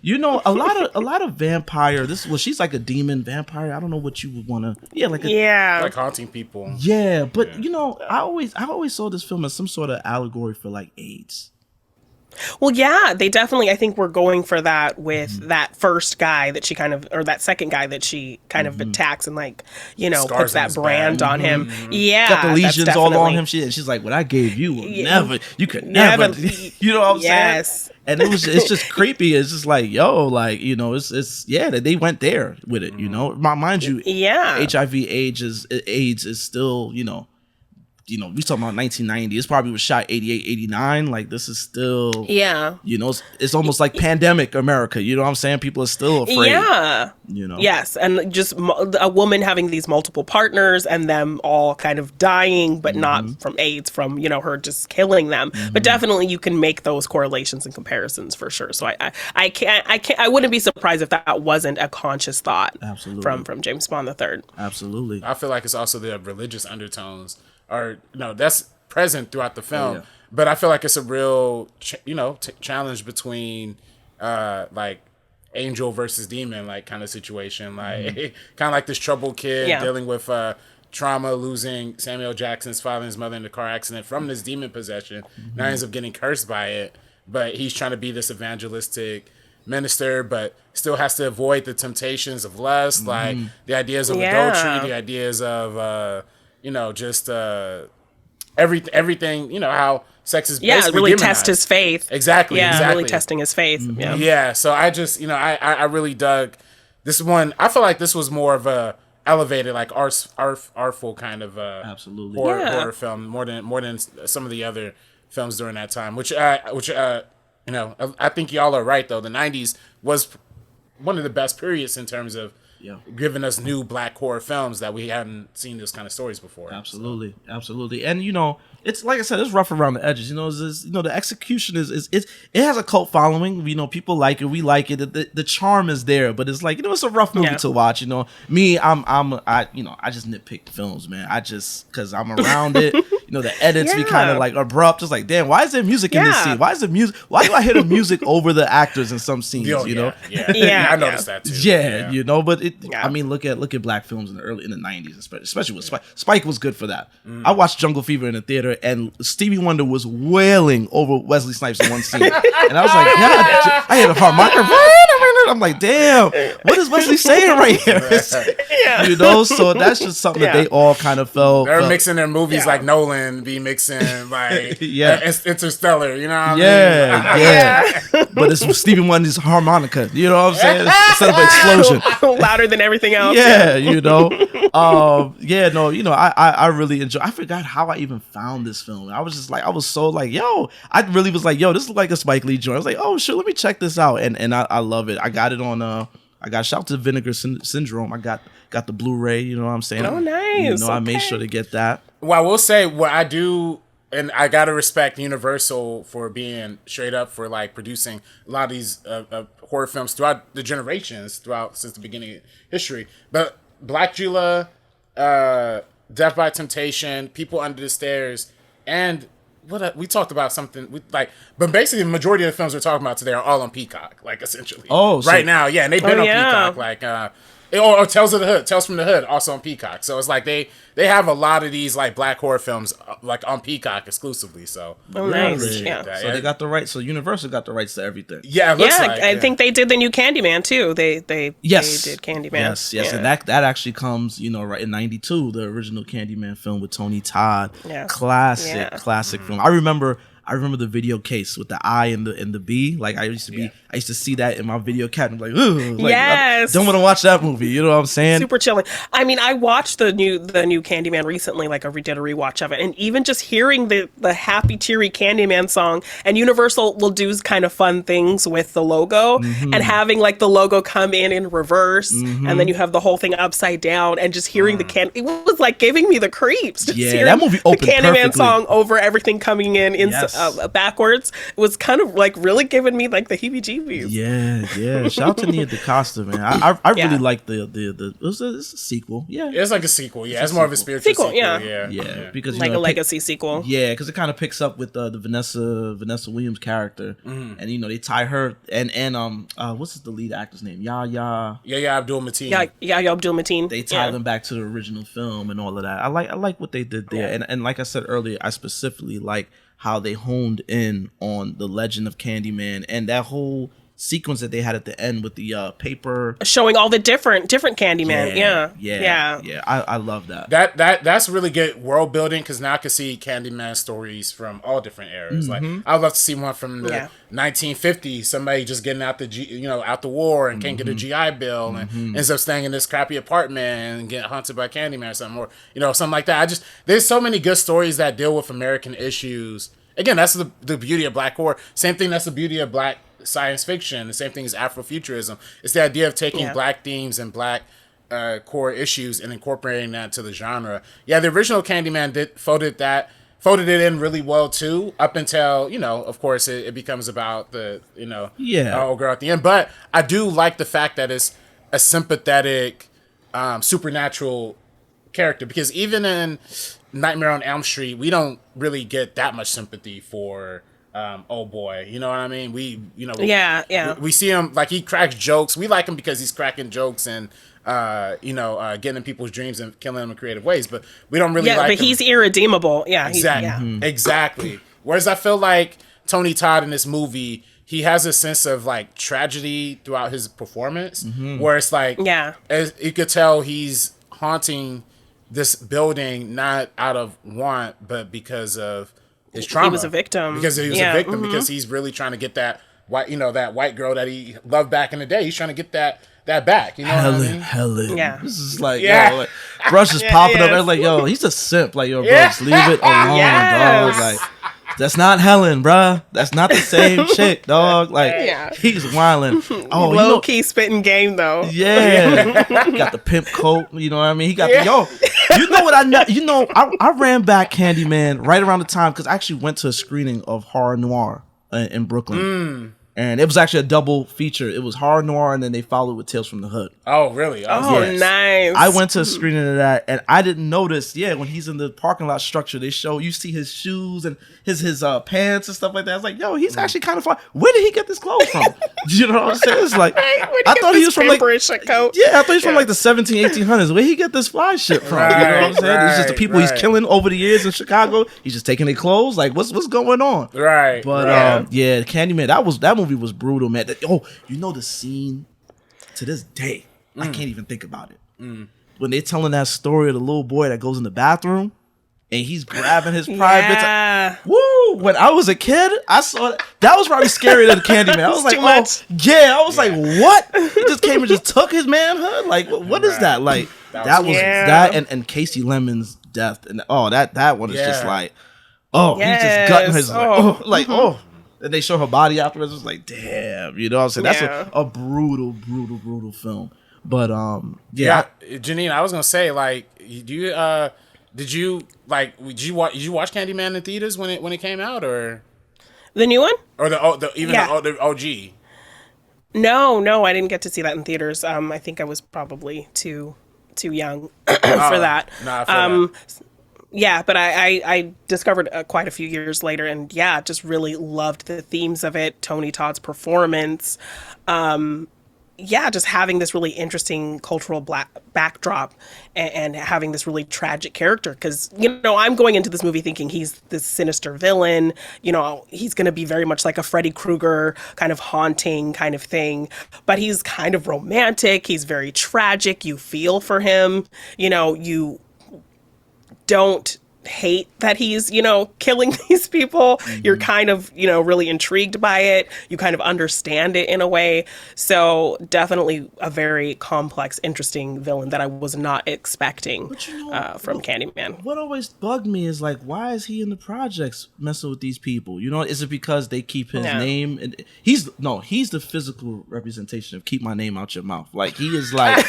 a lot of vampire, she's like a demon vampire. I don't know what you would want to, like haunting people. Yeah, but I always saw this film as some sort of allegory for like AIDS. Well, yeah, they definitely, I think we're going for that with that first guy that she or that second guy that she kind of attacks and puts that brand on him. Yeah. Got the lesions all on him. She's like, what I gave you will you could never, you know what I'm saying? And it's just creepy. It's just like, they went there with it, Mind you, HIV AIDS is still, we talking about 1990. It's probably was shot 88, 89. Like this is still, it's almost like pandemic America. You know what I'm saying? People are still afraid. Yeah. Yes, and just a woman having these multiple partners and them all kind of dying, but not from AIDS, from her just killing them. But definitely, you can make those correlations and comparisons for sure. So I wouldn't be surprised if that wasn't a conscious thought. Absolutely. From James Bond III. Absolutely. I feel like it's also the religious undertones. That's present throughout the film, but I feel like it's a real, challenge between, like angel versus demon, like kind of situation, like kind of like this troubled kid dealing with trauma, losing Samuel Jackson's father and his mother in the car accident from this demon possession. Now he ends up getting cursed by it, but he's trying to be this evangelistic minister, but still has to avoid the temptations of lust, like the ideas of adultery, the ideas of everything, how sex is basically really demonized. Test his faith. Exactly. Really testing his faith. So I just I really dug this one. I feel like this was more of a elevated, like artful kind of absolutely horror film, more than some of the other films during that time, which I think y'all are right though. The 90s was one of the best periods in terms of giving us new black horror films that we hadn't seen those kind of stories before. Absolutely. And it's like I said, it's rough around the edges. The execution is it has a cult following. People like it, we like it. The charm is there, but it's like it's a rough movie to watch. Me, I just nitpick films, man. Because I'm around it. The edits be kind of like abrupt. Just like, damn, why is there music in this scene? Why is the music? Why do I hear the music over the actors in some scenes? I noticed that too. But look at black films in the 90s, especially with Spike was good for that. I watched Jungle Fever in the theater, and Stevie Wonder was wailing over Wesley Snipes in one scene, and I was like, God, I had a harmonica. I'm like, damn, what is Wesley saying right here? So that's just something that they all kind of felt. They're mixing their movies like Nolan be mixing like Interstellar, I mean? But it's Stevie Wonder's harmonica, you know what I'm saying? Instead of an explosion. Louder than everything else. I really enjoy. I forgot how I even found this film. I was just like, I was so like, I really was like, this is like a Spike Lee joint. I was like, oh shit, let me check this out, and I love it. I got it on. I got shout to Vinegar Syndrome. I got the Blu-ray. You know what I'm saying? Oh, nice. I made sure to get that. Well, I will say what I do. And I gotta respect Universal for being straight up for like producing a lot of these horror films throughout the generations, since the beginning of history. But Blacula, Death by Temptation, People Under the Stairs, and we talked about something but basically the majority of the films we're talking about today are all on Peacock, like essentially. Right now, yeah, and they've been on Peacock, like or Tales from the Hood, also on Peacock. So it's like they have a lot of these like black horror films like on Peacock exclusively. So nice, yeah. So they got the rights. So Universal got the rights to everything. Yeah, it looks like, I think they did the new Candyman too. They did Candyman. Yes, and that actually comes, right in '92, the original Candyman film with Tony Todd. Yeah. Classic film. I remember the video case with the I and the B. Like I used to see that in my video cabinet. Like, ugh, like, yes, I don't want to watch that movie. You know what I'm saying? Super chilling. I mean, I watched the new Candyman recently. Like, I did a rewatch of it, and even just hearing the happy, cheery Candyman song, and Universal will do kind of fun things with the logo, and having like the logo come in reverse, and then you have the whole thing upside down, and just hearing it was like giving me the creeps. Just hearing that movie opened the Candyman perfectly. Song over everything coming in backwards. It was kind of like really giving me like the heebie-jeebies. Yeah. Shout out to Nia DaCosta, man. I really like it's a sequel. Yeah, it's like a sequel. Yeah, it's more of a spiritual sequel. Yeah. Because like a legacy sequel. Yeah, because it kind of picks up with the Vanessa Williams character, and they tie her and what's the lead actor's name? Yahya Abdul-Mateen. Yahya Abdul-Mateen. They tie them back to the original film and all of that. I like what they did there, and like I said earlier, I specifically like how they honed in on the legend of Candyman and that whole sequence that they had at the end with the paper showing all the different Candyman. Yeah. I love that. That's really good world building, because now I can see Candyman stories from all different eras. Like I'd love to see one from the 1950s, somebody just getting out the war and can't get a GI Bill and ends up staying in this crappy apartment and get hunted by Candyman or something, or something like that. There's so many good stories that deal with American issues. Again, that's the beauty of black horror. Same thing, that's the beauty of black science fiction. The same thing as Afrofuturism. It's the idea of taking black themes and black core issues and incorporating that to the genre. Yeah, the original Candyman folded it in really well too, up until, of course it becomes about the, old girl at the end. But I do like the fact that it's a sympathetic, supernatural character, because even in Nightmare on Elm Street, we don't really get that much sympathy for old boy. You know what I mean? We see him, like, he cracks jokes. We like him because he's cracking jokes and getting in people's dreams and killing them in creative ways, but we don't really like him. Yeah, but he's irredeemable. Yeah, exactly. Whereas I feel like Tony Todd in this movie, he has a sense of like tragedy throughout his performance, where it's like, as you could tell, he's haunting this building not out of want, but because of his trauma. He was a victim. Because he was a victim, because he's really trying to get that white girl that he loved back in the day. He's trying to get that back. You know what I mean? Helen. Yeah. This is like, Brush is popping up. Like, yo, he's a simp. Like, yo, bro, just leave it alone, dog. Like, that's not Helen, bruh. That's not the same chick, dog. Like, he's wilding. Oh, low key spitting game though. Yeah, he got the pimp coat. You know what I mean? He got the You know what I ran back Candyman right around the time, because I actually went to a screening of Horror Noir in Brooklyn. And it was actually a double feature. It was Horror Noir, and then they followed with Tales from the Hood. Oh, really? Nice. I went to a screening of that, and I didn't notice. Yeah, when he's in the parking lot structure, you see his shoes and his pants and stuff like that. I was like, yo, he's actually kind of fly. Where did he get this clothes from? You know what I'm saying? It's like, I thought he was from like, coat? Yeah, I thought he was from like the 1800s. Where he get this fly shit from? You know what I'm saying? It's just the people he's killing over the years in Chicago. He's just taking their clothes. Like, what's going on? Right. But Candyman, that movie was brutal, man. The scene to this day, I can't even think about it. When they're telling that story of the little boy that goes in the bathroom and he's grabbing his private. Woo! When I was a kid, I saw that. That was probably scarier than Candyman. I was like, I was like, what? He just came and just took his manhood? Like, what is that? Like, that was that and Casey Lemon's death. And that one is just like, he's just gutting his and they show her body afterwards. It's like, damn, you know what I'm saying? That's a brutal film. But Jeannine, I was gonna say, like, did you watch Candyman in theaters when it came out, or the new one, or the OG? No, I didn't get to see that in theaters. I think I was probably too young for that. Nah, Yeah, but I discovered quite a few years later, and yeah, just really loved the themes of it. Tony Todd's performance, yeah, just having this really interesting cultural backdrop, and having this really tragic character. Because I'm going into this movie thinking he's this sinister villain. He's going to be very much like a Freddy Krueger kind of haunting kind of thing, but he's kind of romantic. He's very tragic. You feel for him. You don't hate that he's killing these people. Mm-hmm. You're kind of really intrigued by it. You kind of understand it in a way. So definitely a very complex, interesting villain that I was not expecting from Candyman. What always bugged me is like, why is he in the projects messing with these people? Is it because they keep his name? And he's the physical representation of keep my name out your mouth. Like he is like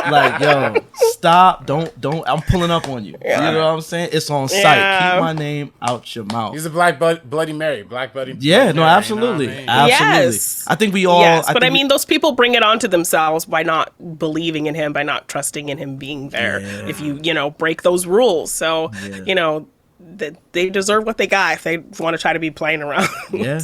like, yo, stop, don't I'm pulling up on you. You know what I'm saying? It's on site. Keep my name out your mouth. He's a Black Bloody Mary. Absolutely. Mary, Absolutely. Yes. I think we all... Yes, but those people bring it onto themselves by not believing in him, by not trusting in him being there. Yeah. If you, break those rules. So, they deserve what they got if they want to try to be playing around. Yeah,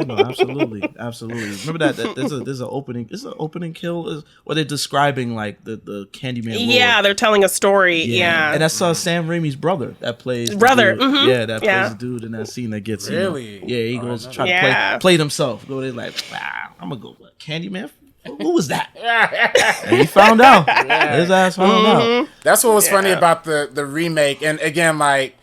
no, absolutely. Remember that there's an opening. Is an opening kill? Or they're describing like the Candyman. Yeah, they're telling a story. Yeah, and that's Sam Raimi's brother that plays brother. Mm-hmm. Yeah, that plays the dude in that scene that gets really. He goes to try to play himself. Go there like, wow, I'm gonna go Candyman. Who was that? And he found out. His ass found out. That's what was funny about the remake. And again, like.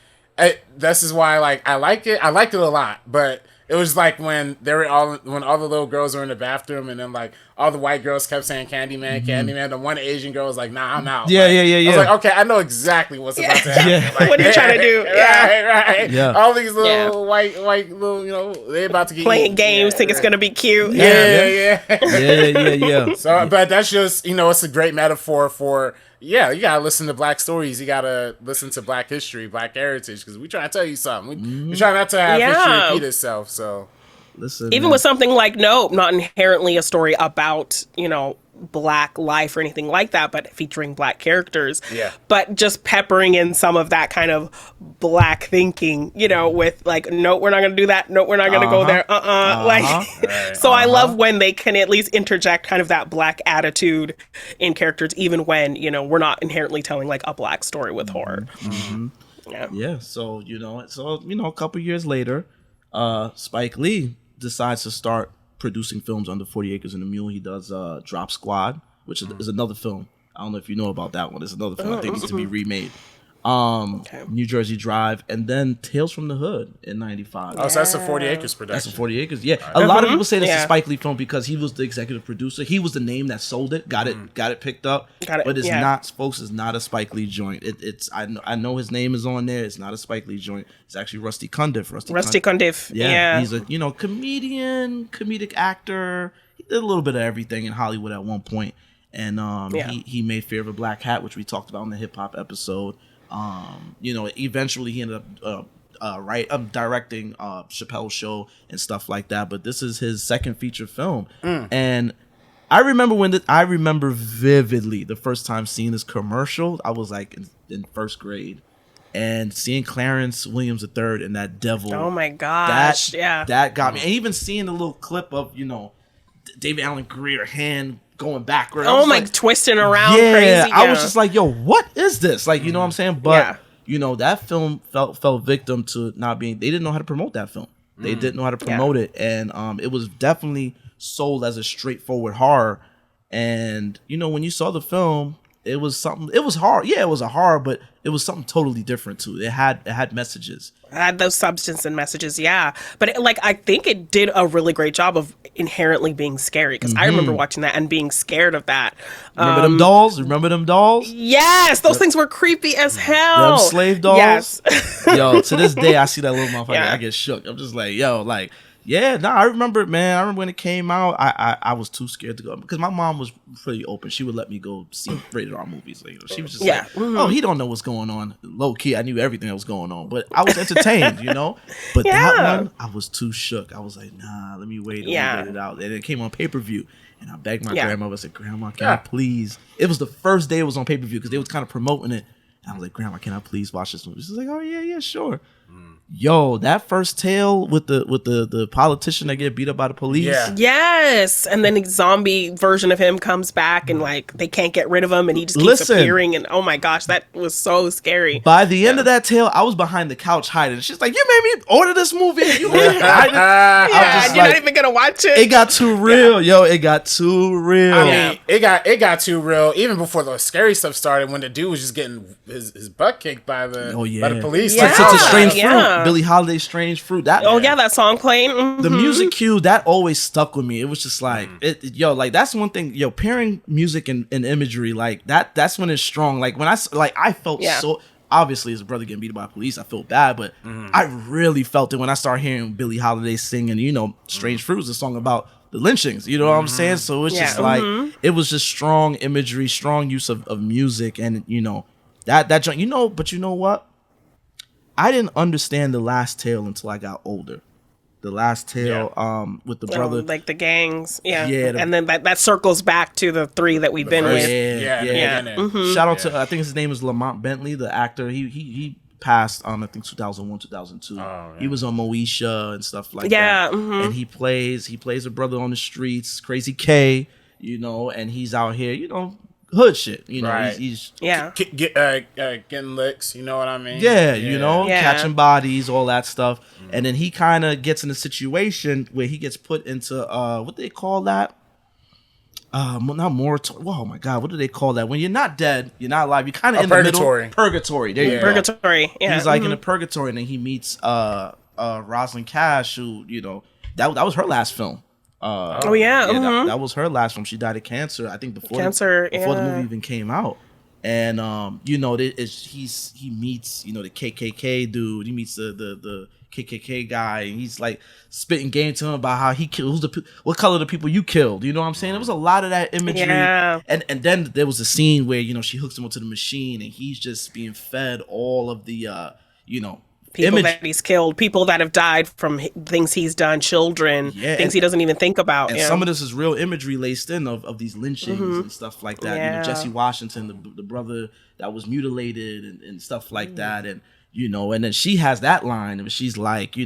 This is why, I like it. I liked it a lot, but it was like when all the little girls were in the bathroom, and then all the white girls kept saying Candyman, Candyman. The one Asian girl was like, "Nah, I'm out." Yeah. I was like, okay, I know exactly what's about to happen. Yeah. What are you trying to do? Right. Yeah. All these little white little, they about to get playing games, think it's gonna be cute. Yeah. So, Yeah. but that's just it's a great metaphor for. Yeah, you gotta listen to Black stories. You gotta listen to Black history, Black heritage, because we try to tell you something. We try not to have history repeat itself. So, listen, even with something like Nope, not inherently a story about Black life or anything like that, but featuring Black characters. Yeah. But just peppering in some of that kind of Black thinking, with no, we're not gonna do that. No, we're not gonna go there. So I love when they can at least interject kind of that Black attitude in characters, even when we're not inherently telling a Black story with horror. Mm-hmm. Yeah. So a couple years later, Spike Lee decides to start producing films under 40 Acres and a Mule. He does Drop Squad, which is another film. I don't know if you know about that one. It's another film I think needs to be remade. New Jersey Drive, and then Tales from the Hood in '95. Oh, so that's a 40 Acres production. That's a 40 Acres. Yeah, a lot of people say that's a Spike Lee film because he was the executive producer. He was the name that sold it, got it picked up. But it's not, folks. It's not a Spike Lee joint. It's I know his name is on there. It's not a SpikeLee joint. It's actually Rusty Cundiff. Rusty Cundiff. Yeah, he's a comedian, comedic actor. He did a little bit of everything in Hollywood at one point, and he made Fear of a Black Hat, which we talked about in the hip hop episode. Eventually he ended up directing Chappelle's Show and stuff like that. But this is his second feature film, and I remember vividly the first time seeing this commercial. I was in first grade, and seeing Clarence Williams III and that devil. Oh my gosh! That got me. And even seeing the little clip of David Alan Grier hand going backward. Oh my, twisting around crazy. Yeah. I was just like, yo, what is this? You know what I'm saying? But, that film fell victim to not being, they didn't know how to promote that film. They didn't know how to promote it. And it was definitely sold as a straightforward horror. And, when you saw the film, it was something, it was horror. Yeah, it was a horror, but it was something totally different too. It had messages. It had those substance and messages, yeah. But I think it did a really great job of inherently being scary, because I remember watching that and being scared of that. Remember them dolls? Remember them dolls? Yes, those things were creepy as hell. Them slave dolls? Yes. Yo, to this day, I see that little motherfucker, I get shook. I'm just like, yo, I remember it, man. I remember when it came out, I was too scared to go, because my mom was pretty open. She would let me go see rated R movies. She was just oh, he don't know what's going on. Low key, I knew everything that was going on, but I was entertained, But that one, I was too shook. I was like, nah, let me wait it out. And it came on pay-per-view, and I begged my grandmother. I said, Grandma, can I please? It was the first day it was on pay-per-view, because they was kind of promoting it. And I was like, Grandma, can I please watch this movie? She's like, oh yeah, sure. Yo, that first tale with the politician that get beat up by the police. Yeah. Yes. And then the zombie version of him comes back and like they can't get rid of him and he just keeps appearing. And oh my gosh, that was so scary. By the end of that tale, I was behind the couch hiding. She's like, you made me order this movie. You made me hide it. Yeah, and you're not even gonna watch it. It got too real. Yo, it got too real. I mean, it got too real even before the scary stuff started when the dude was just getting his butt kicked by the police. Such a strange fruit. Billie Holiday's Strange Fruit. That that song playing. Mm-hmm. The music cue that always stuck with me. It was just like like that's one thing. Yo, pairing music and imagery like that's when it's strong. Like when I felt so. Obviously, as a brother getting beat by police, I felt bad, but I really felt it when I started hearing Billie Holiday singing. Strange Fruit is a song about the lynchings. You know what I'm saying? So it's just like it was just strong imagery, strong use of music, and that but you know what? I didn't understand the last tale until I got older. The last tale with the brother. Like the gangs. Yeah. And then that circles back to the three that we've been with. Yeah. Mm-hmm. Shout out to, I think his name is Lamont Bentley, the actor. He passed on, I think, 2001, 2002. He was on Moesha and stuff like that. Mm-hmm. And he plays a brother on the streets, Crazy K, and he's out here, hood shit, right. he's getting licks, you know what I mean? Catching bodies, all that stuff. And then he kind of gets in a situation where he gets put into what do they call that? Not moratorium. Oh my God, what do they call that? When you're not dead, you're not alive, you're kind of in purgatory. The middle. Purgatory. There you go. Purgatory. Yeah. He's like in a purgatory, and then he meets Rosalind Cash, who that was her last film. That was her last film. She died of cancer, I think, before the movie even came out. And he meets the KKK dude. He meets the KKK guy, and he's like spitting game to him about how he killed what color the people you killed. You know what I'm saying? There was a lot of that imagery. Yeah. And then there was a scene where she hooks him onto the machine, and he's just being fed all of the people that he's killed, people that have died from things he's done, children, things he doesn't even think about. And some of this is real imagery laced in of these lynchings and stuff like that. Yeah. Jesse Washington, the brother that was mutilated and stuff like that. And, and then she has that line and she's like,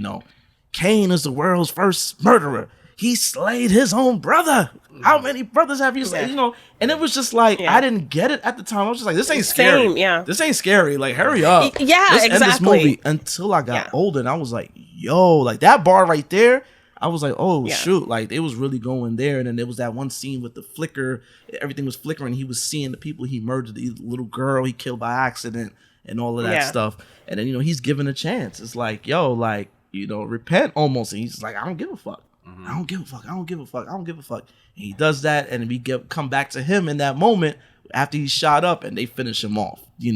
Cain is the world's first murderer. He slayed his own brother. How many brothers have you slayed? And it was just like, I didn't get it at the time. I was just like, this ain't scary. This ain't scary. Like, hurry up. Yeah, Let's exactly. end this movie. Until I got older, and I was like, yo, like that bar right there, I was like, oh, shoot. Like, it was really going there. And then there was that one scene with the flicker. Everything was flickering. He was seeing the people he murdered, the little girl he killed by accident and all of that stuff. And then, he's given a chance. It's like, yo, like, repent almost. And he's like, I don't give a fuck. I don't give a fuck. I don't give a fuck. I don't give a fuck. And he does that, and we come back to him in that moment after he's shot up, and they finish him off. He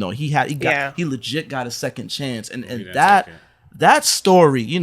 legit got a second chance, and that story,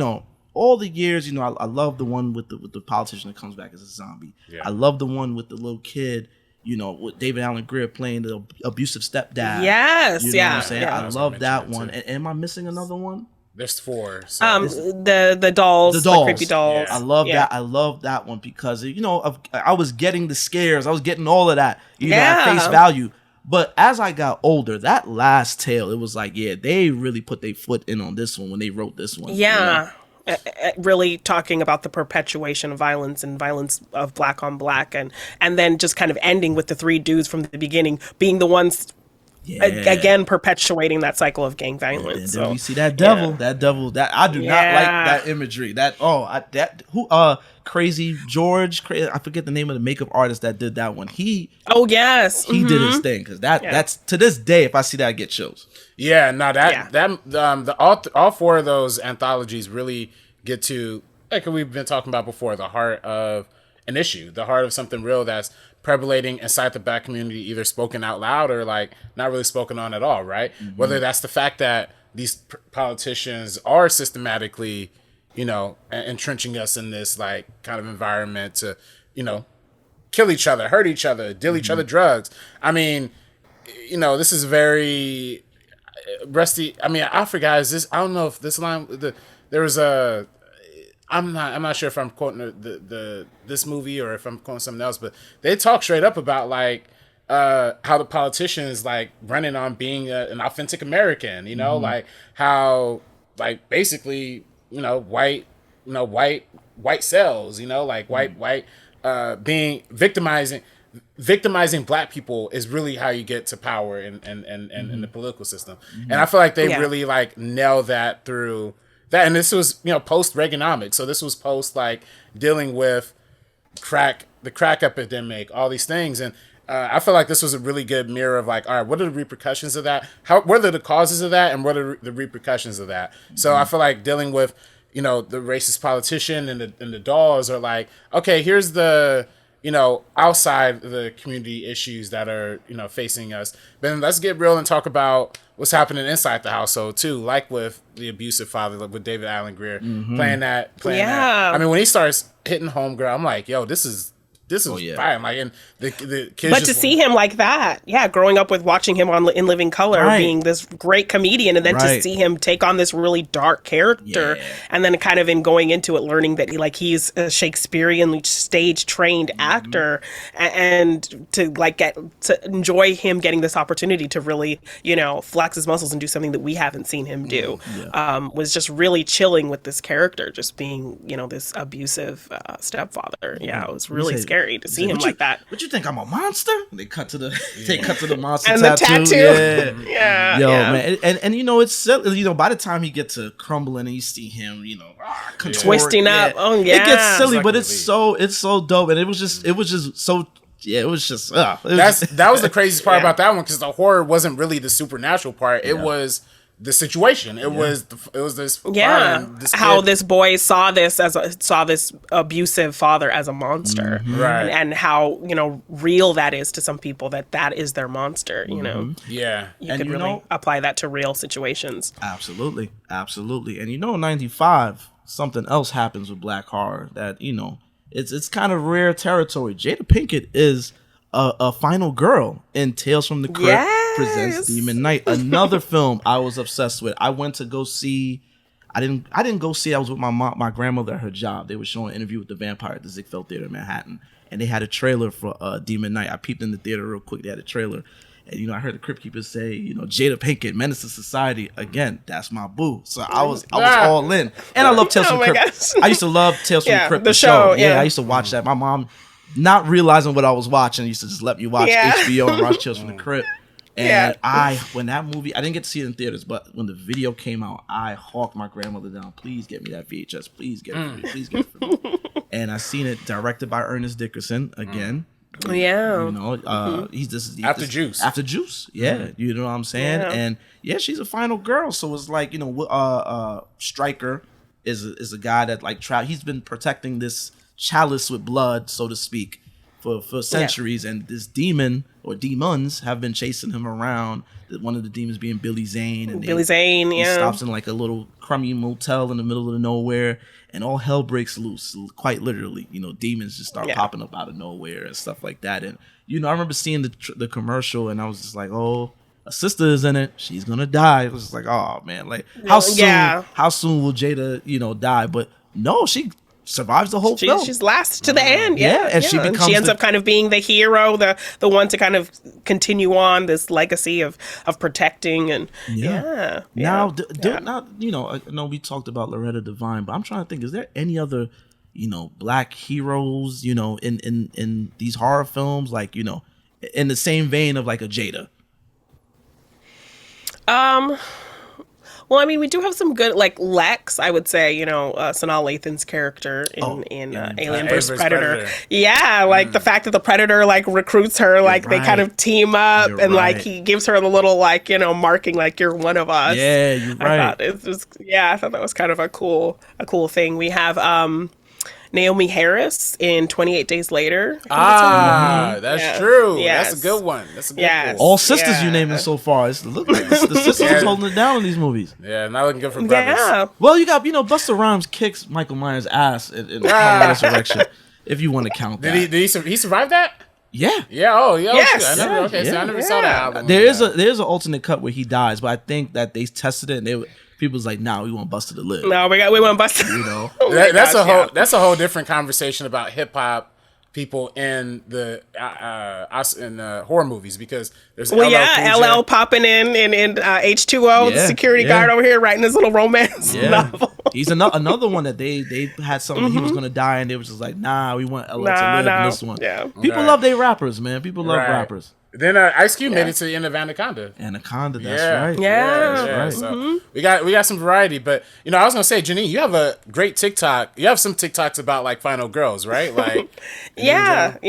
all the years, I love the one with the politician that comes back as a zombie. Yeah. I love the one with the little kid, with David Alan Grier playing the abusive stepdad. Yes, what I'm saying? I love that one. And am I missing another one? There's 4. So. The dolls, the creepy dolls. Yeah. I love that. I love that one because I was getting the scares. I was getting all of that, at face value. But as I got older, that last tale, it was like, they really put their foot in on this one when they wrote this one. Yeah. Really talking about the perpetuation of violence and violence of black on black, and then just kind of ending with the 3 dudes from the beginning being the ones. Again, perpetuating that cycle of gang violence. And then we see that devil, that I do not like that imagery. Crazy George, I forget the name of the makeup artist that did that one. He did his thing because that's to this day. If I see that, I get chills. Yeah, no, all 4 of those anthologies really get to, like we've been talking about before, the heart of an issue, the heart of something real that's percolating inside the black community, either spoken out loud or like not really spoken on at all, right? Mm-hmm. Whether that's the fact that these politicians are systematically, entrenching us in this like kind of environment to, kill each other, hurt each other, deal each other drugs. I mean, this is very rusty. I mean, I forgot. I don't know if this line. There was a. I'm not sure if I'm quoting this movie or if I'm quoting something else, but they talk straight up about like how the politicians like running on being an authentic American, you know, like how like basically, you know, white cells, you know, like white being victimizing black people is really how you get to power in the political system. And I feel like they really like nail that through that. And this was, you know, post Reaganomics. So this was post like dealing with the crack epidemic, all these things. And I feel like this was a really good mirror of like, all right, what are the repercussions of that? What are the causes of that? And what are the repercussions of that? So I feel like dealing with, you know, the racist politician and the dolls are like, okay, here's the, you know, outside the community issues that are, you know, facing us. But then let's get real and talk about what's happening inside the household too, like with the abusive father, like with David Allen Greer playing that. I mean, when he starts hitting homegirl, I'm like, yo, this is fine. Like, and the kids. But to see him like that, growing up with watching him in Living Color, being this great comedian, and then to see him take on this really dark character, and then kind of in going into it, learning that he's a Shakespearean stage trained actor, and to like get to enjoy him getting this opportunity to really, you know, flex his muscles and do something that we haven't seen him do, was just really chilling with this character, just being, you know, this abusive stepfather. It was really scary to see him like that. What you think? I'm a monster? They cut to the monster and tattoo. The tattoo. Man, and you know, it's silly. You know, by the time he gets to crumbling and you see him, you know, twisting up. It gets silly, but it's so dope, and it was just so. Yeah, it was just. That was the craziest part about that one, because the horror wasn't really the supernatural part. It was the situation. It was this how this boy saw this abusive father as a monster, right? And how, you know, real that is to some people, that is their monster, you know. You could really apply that to real situations. Absolutely. And you know, in 95 something else happens with black horror that, you know, it's kind of rare territory. Jada Pinkett is a final girl in Tales from the Crypt presents Demon Knight, another film I was obsessed with. I went to go see. I didn't go see. I was with my mom, my grandmother at her job. They were showing an Interview with the Vampire at the Ziegfeld Theater in Manhattan, and they had a trailer for Demon Knight. I peeped in the theater real quick. They had a trailer, and you know, I heard the Crypt Keeper say, you know, Jada Pinkett, Menace to Society. Again, that's my boo. So I was all in, and I love Tales from the Crypt. Gosh. I used to love Tales from the Crypt, the show. I used to watch that. My mom, not realizing what I was watching, used to just let me watch HBO and watch Tales from the Crypt. And when that movie, I didn't get to see it in theaters, but when the video came out, I hawked my grandmother down. Please get me that VHS. Please get it for me. Please get it for me. And I seen it directed by Ernest Dickerson again. You know, he's After Juice. After Juice. Yeah. You know what I'm saying? And she's a final girl. So it's like, you know, Stryker is a guy that like he's been protecting this chalice with blood, so to speak, for centuries, and this demon or demons have been chasing him around. One of the demons being Billy Zane, and he stops in like a little crummy motel in the middle of nowhere, and all hell breaks loose. Quite literally, you know, demons just start popping up out of nowhere and stuff like that. And you know, I remember seeing the commercial, and I was just like, oh, a sister is in it. She's gonna die. It was just like, oh man, like how soon will Jada, you know, die? But no, she survives the whole film. She's lasted to the end. And she ends up kind of being the hero, the one to kind of continue on this legacy of protecting and now, you know, I know we talked about Loretta Devine, but I'm trying to think, is there any other, you know, black heroes, you know, in these horror films, like, you know, in the same vein of like a Jada? Well, I mean, we do have some good, like Lex, I would say, you know, Sanaa Lathan's character in Alien vs. Predator. Yeah, like the fact that the Predator, like, recruits her, like, they kind of team up, and, like, he gives her the little, like, you know, marking, like, you're one of us. Yeah, you're right. I thought that was kind of a cool thing. We have Naomi Harris in 28 Days Later. That's true. Yes. That's a good one. That's a good one. All sisters you naming so far. It's look like the sisters is holding it down in these movies. Yeah, not looking good for brothers. Yeah. Well, you got, you know, Busta Rhymes kicks Michael Myers' ass in Halloween Resurrection, if you want to count that. Did he survive that? Yeah. Yeah. Oh, yeah. Yes. So I never saw that album. There's an alternate cut where he dies, but I think that they tested it and people's like, nah, we want Busta to live. No, we want Busta. You know, that's a whole different conversation about hip hop people in the horror movies, because there's LL popping in H2O, the security guard over here writing this little romance novel. He's another one that they had something he was gonna die, and they was just like, nah, we want LL to live in this one. Yeah. People love their rappers, man. People love rappers. Then Ice Cube made it to the end of Anaconda. That's right. Yeah. So we got some variety, but I was gonna say, Jeannine, you have a great TikTok. You have some TikToks about like final girls, right? Like, Yes.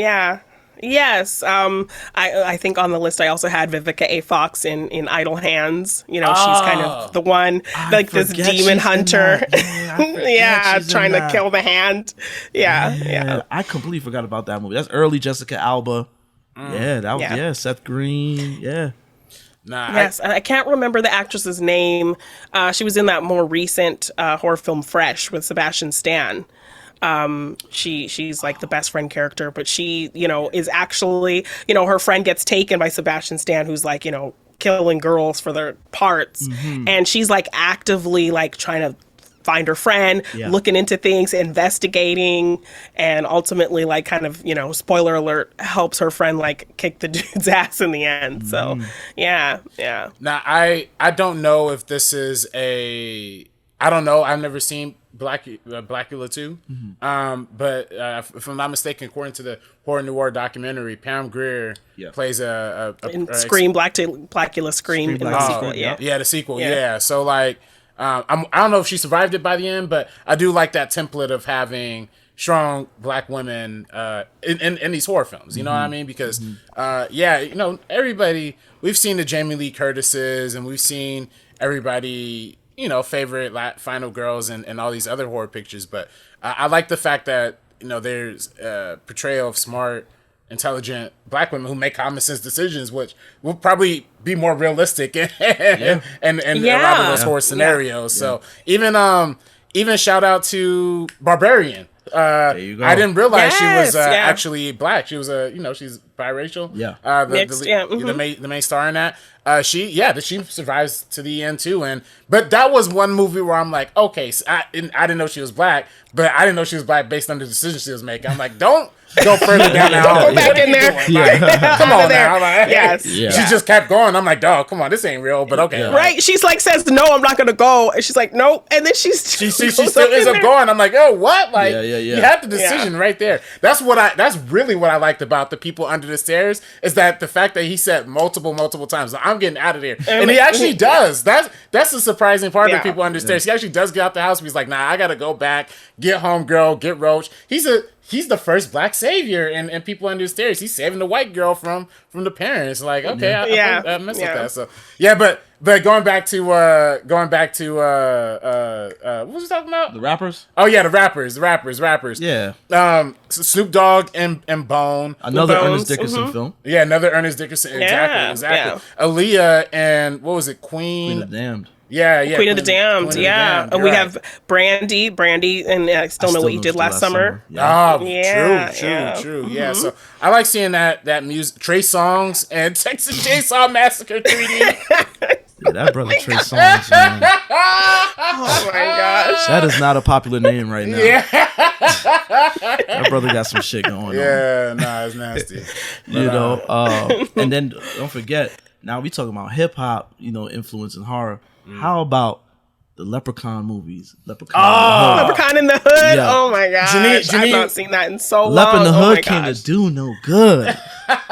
I think on the list I also had Vivica A. Fox in Idle Hands. She's kind of the one, like this demon hunter. Trying to kill the hand. Yeah. I completely forgot about that movie. That's early Jessica Alba. That was Seth Green. Yeah. Yes, I can't remember the actress's name. She was in that more recent horror film Fresh with Sebastian Stan. She's like the best friend character, but she, is actually, her friend gets taken by Sebastian Stan, who's like, killing girls for their parts. And she's like actively like trying to find her friend, looking into things, investigating, and ultimately like kind of, spoiler alert, helps her friend like kick the dude's ass in the end. So yeah. Now I don't know if this is I don't know. I've never seen Blacula 2. But if I'm not mistaken, according to the Horror Noir documentary, Pam Grier plays a Scream, Blacula Scream in the sequel. The sequel. Yeah. So like, I don't know if she survived it by the end, but I do like that template of having strong black women in these horror films. You know what I mean? Because everybody, we've seen the Jamie Lee Curtises, and we've seen everybody, favorite final girls and all these other horror pictures. But I like the fact that there's a portrayal of smart, intelligent black women who make common sense decisions, which will probably be more realistic in a lot of those horror scenarios. So even shout out to Barbarian. There you go. I didn't realize she was actually black. She was she's biracial. Mixed, the main star in that. She survives to the end too. But that was one movie where I'm like, okay, so I didn't know she was black, but I didn't know she was black based on the decisions she was making. I'm like, don't go further down that hole. Go back in there. Come on now. Like, she just kept going. I'm like, dog, come on, this ain't real, but okay. Right? She's like, says, no, I'm not gonna go. And she's like, nope. And then she still ends up going. I'm like, oh, what? Like, you have the decision right there. That's really what I liked about The People Under the Stairs, is that the fact that he said multiple times, I'm getting out of there. And he actually does. That's the surprising part of People Under the Stairs. He actually does get out the house, but he's like, nah, I gotta go back, get homegirl, get Roach. He's the first black savior in People Under the Stairs. He's saving the white girl from the parents. Like, okay, I mess with that. So but going back to what was we talking about? The rappers? Oh yeah, the rappers. Yeah. Snoop Dogg and Bone. Another Ernest Dickerson film. Yeah, another Ernest Dickerson. Exactly. Yeah. Aaliyah and what was it? Queen of the Damned. Yeah. Queen of the Damned, and we have Brandy, and I still know what you did last summer. True. Yeah, so I like seeing that music. Trey Songz and Texas Chainsaw Massacre 3D. That brother Trey Songz, man. Oh my gosh, that is not a popular name right now. Yeah, that brother got some shit going on. Yeah, nah, it's nasty. And then don't forget. Now we talking about hip hop, influence in horror. How about the Leprechaun movies? Leprechaun in the Hood. Yeah. Oh my gosh, I've not seen that in so long. Lep in the Hood can't do no good.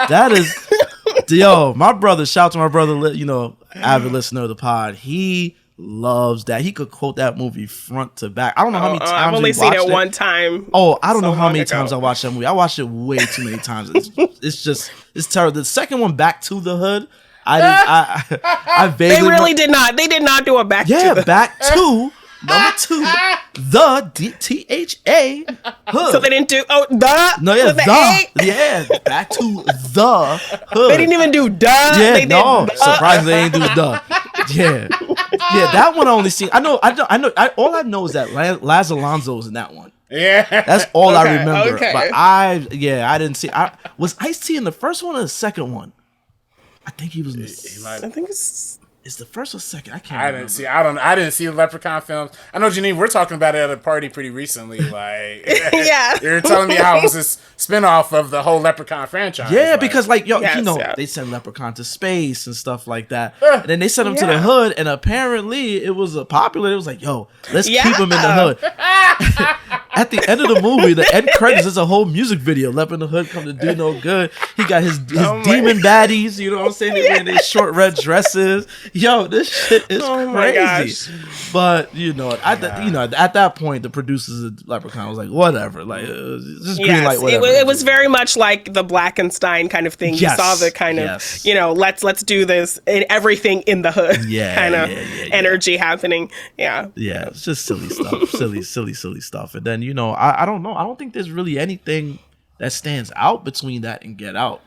That is, my brother. Shout out to my brother. Avid listener of the pod. He loves that. He could quote that movie front to back. I don't know how many times I've only seen it one time. Oh, I don't know how many times I watched that movie. I watched it way too many times. It's terrible. The second one, Back to the Hood. I vaguely. They did not do a Back to the Hood. Back to number 2, the THA Hood. So they didn't do Back to the Hood. They didn't even do surprisingly they ain't do the. Yeah, that one I only seen. I know. All I know is that Laz Alonso's in that one. Yeah, that's all I remember. Okay. But I didn't see. Was Ice-T in the first one or the second one? I think he was. I think it's Is the first or second? I can't remember. I didn't see the Leprechaun films. I know, Jeannine, we're talking about it at a party pretty recently. Like, yeah, you're telling me how it was this spinoff of the whole Leprechaun franchise. Yeah, because yes, they sent Leprechaun to space and stuff like that. And then they sent him to the hood, and apparently it was popular. It was like, yo, let's keep him in the hood. At the end of the movie, the end credits is a whole music video. Lep in the Hood come to do no good. He got his demon baddies, you know what I'm saying? They wearing their short red dresses. Yo, this shit is crazy. But at that point, the producers of Leprechaun was like, whatever, like just green light, whatever. It was very much like the Blackenstein kind of thing. Yes. You saw the kind of let's do this and everything in the hood kind of energy happening. Yeah, it's just silly stuff, silly stuff. And then I don't know. I don't think there's really anything that stands out between that and Get Out.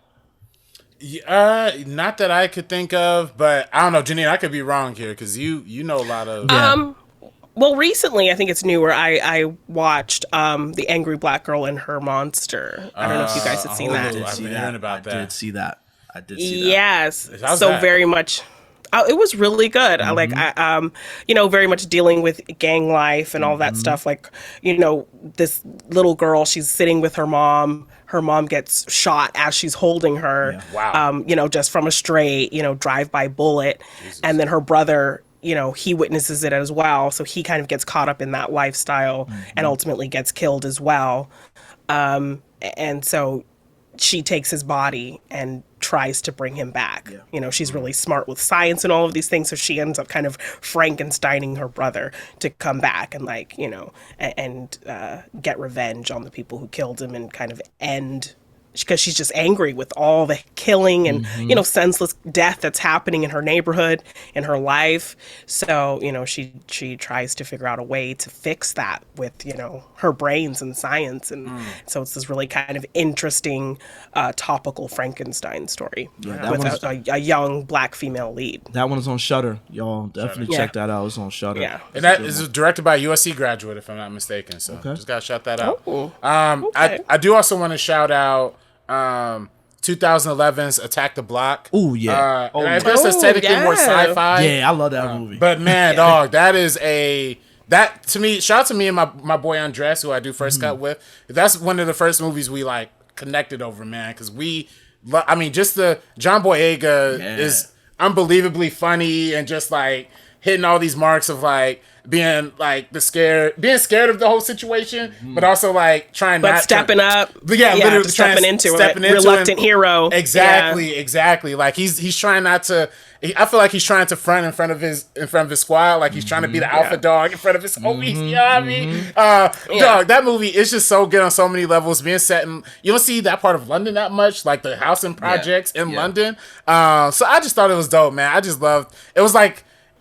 Not that I could think of, but I don't know, Jeannine, I could be wrong here because you know a lot of. Well, recently, I think it's newer. I watched The Angry Black Girl and Her Monster. I don't know if you guys have seen that. I've been hearing about that. I did see that. Yes. How's so that? Very much. It was really good. I very much dealing with gang life and all that stuff. Like, this little girl, she's sitting with her mom. Her mom gets shot as she's holding her. Yeah. Wow. Just from a stray, drive-by bullet. Jesus. And then her brother, he witnesses it as well. So he kind of gets caught up in that lifestyle and ultimately gets killed as well. And so she takes his body and tries to bring him back. Yeah. She's really smart with science and all of these things. So she ends up kind of Frankensteining her brother to come back and get revenge on the people who killed him and kind of end, because she's just angry with all the killing and, senseless death that's happening in her neighborhood, in her life. So, she tries to figure out a way to fix that with, her brains and science. And so it's this really kind of interesting, topical Frankenstein story with a young black female lead. That one is on Shudder. Y'all definitely check that out. It's on Shudder. Yeah. And that is directed by a USC graduate, if I'm not mistaken. So just got to shout that out. Oh, okay. I do also want to shout out 2011's Attack the Block. Oh yeah. And I guess that's technically more sci-fi. Yeah, I love that movie. But man, dog, that is that to me. Shout out to me and my boy Andres, who I do First Cut with. That's one of the first movies we connected over, man, because just the John Boyega is unbelievably funny and just hitting all these marks of being scared of the whole situation, but also stepping up. Literally stepping into it. Reluctant hero. Exactly. Like he's trying not to. I feel like he's trying to front in front of his squad. Like he's trying to be the alpha dog in front of his homies. You know what I mean? Dog, that movie is just so good on so many levels. Being set in, you don't see that part of London that much, like the housing projects in London. So I just thought it was dope, man. I just loved. It was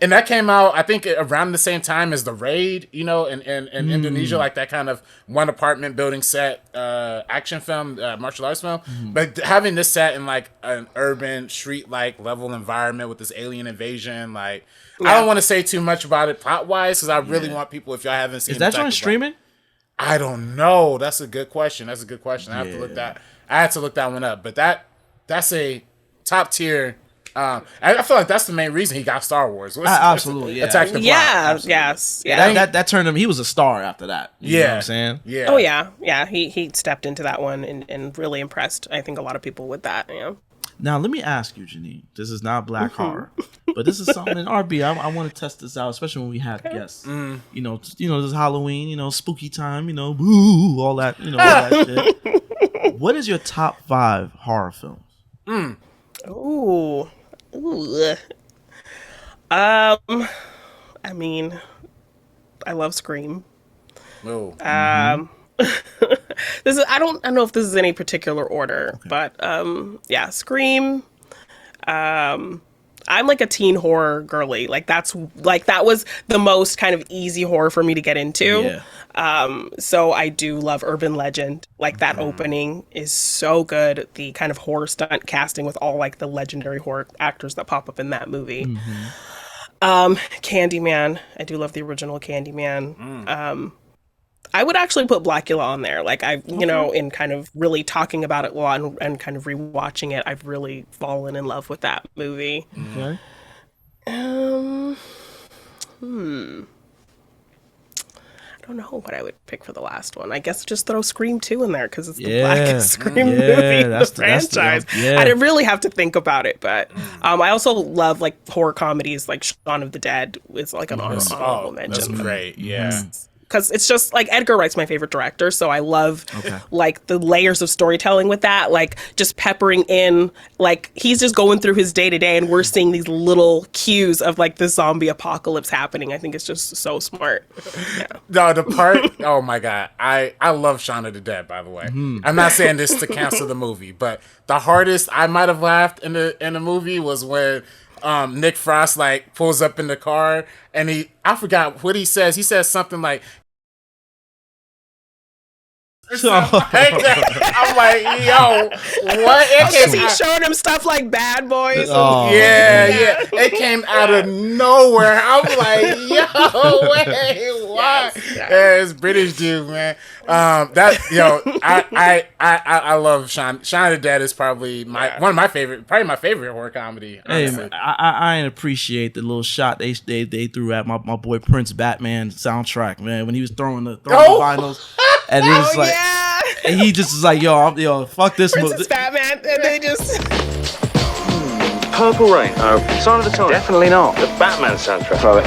and that came out, I think, around the same time as The Raid, in Indonesia, like that kind of one apartment building set action film, martial arts film. But having this set in an urban street-like level environment with this alien invasion, I don't want to say too much about it plot-wise because I really want people, if y'all haven't seen it. Is that joint streaming? I don't know. That's a good question. I have to look that. I had to look that one up. But that's a top tier. I feel like that's the main reason he got Star Wars. Absolutely, yeah. Attack the Block. Yes, yeah. That turned him. He was a star after that. You know what I'm saying? Yeah. Oh yeah. He stepped into that one and really impressed, I think, a lot of people with that. Yeah. Now let me ask you, Jeannine. This is not black horror, but this is something in RB. I want to test this out, especially when we have guests. This is Halloween. Spooky time. Boo, all that. All that shit. What is your top 5 horror films? Ooh. I mean, I love Scream. Oh. This is I don't know if this is any particular order, but Scream. I'm a teen horror girly. That was the most kind of easy horror for me to get into. Yeah. So I do love Urban Legend. That opening is so good. The kind of horror stunt casting with all the legendary horror actors that pop up in that movie. Candyman. I do love the original Candyman. I would actually put Blacula on there. In kind of really talking about it a lot and kind of rewatching it, I've really fallen in love with that movie. Okay. don't know what I would pick for the last one. I guess just throw Scream 2 in there because it's the blackest Scream movie in the franchise. I didn't really have to think about it, but I also love like horror comedies, like Shaun of the Dead is like an honorable mention. That's great, yeah. Because it's just like Edgar Wright's my favorite director, so I love like the layers of storytelling with that, like just peppering in, like he's just going through his day to day, and we're seeing these little cues of like the zombie apocalypse happening. I think it's just so smart. No, the part. Oh my god, I love Shaun of the Dead. By the way, I'm not saying this to cancel the movie, but the hardest I might have laughed in the movie was when Nick Frost like pulls up in the car and I forgot what he says. He says something like. I'm like, yo, what? He's showing him stuff like Bad Boys. Yeah. It came out of nowhere. I'm like, yo, wait, why? Yeah, it's British dude, man. I love Shaun of the Dead is probably my favorite horror comedy. Honestly. Hey, man, I appreciate the little shot they threw at my boy Prince Batman soundtrack, man, when he was throwing the vinyls. And he was like, and he just was like, yo, fuck this movie. Batman, and they just. Purple Rain. Sign of the Times. Definitely not. The Batman soundtrack. Throw it.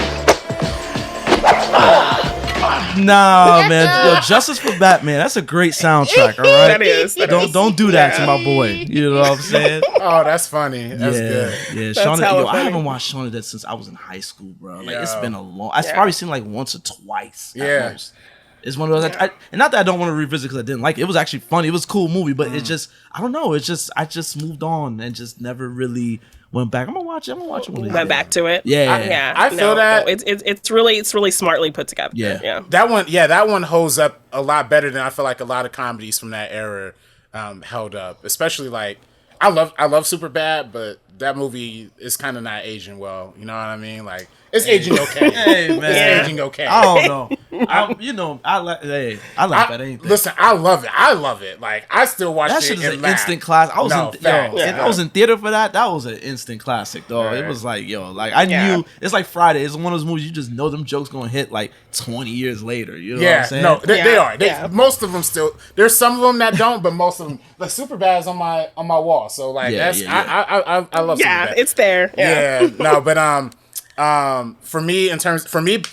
Nah, man. Yo, Justice for Batman. That's a great soundtrack. All right. That is. Don't do that to my boy. You know what I'm saying? Oh, that's funny. That's good. Yeah, Shaun. I haven't watched Shaun of the Dead since I was in high school, bro. Like it's been a long. I've probably seen like once or twice. At most. It's one of those, and not that I don't want to revisit because I didn't like it. It was actually funny. It was a cool movie, but it just, I don't know. It's just, I just moved on and just never really went back. I'm gonna watch it. Went back to it. Yeah, I feel that it's really smartly put together. Yeah. That one holds up a lot better than I feel like a lot of comedies from that era held up. Especially like I love Superbad, but that movie is kind of not aging well. You know what I mean? Like it's aging okay. Hey man, it's aging okay. I don't know. I like that anything. Listen, I love it. Like I still watch that it. That shit is an laugh. instant classic. I was in theater for that. That was an instant classic, dog. Right. It was like, I knew it's like Friday. It's one of those movies you just know them jokes gonna hit like 20 years later. You know what I'm saying? No, they are. Most of them still. There's some of them that don't, but most of them. Like Superbad is on my wall. So like I love. Yeah, Superbad. It's there. Yeah, no, but for me,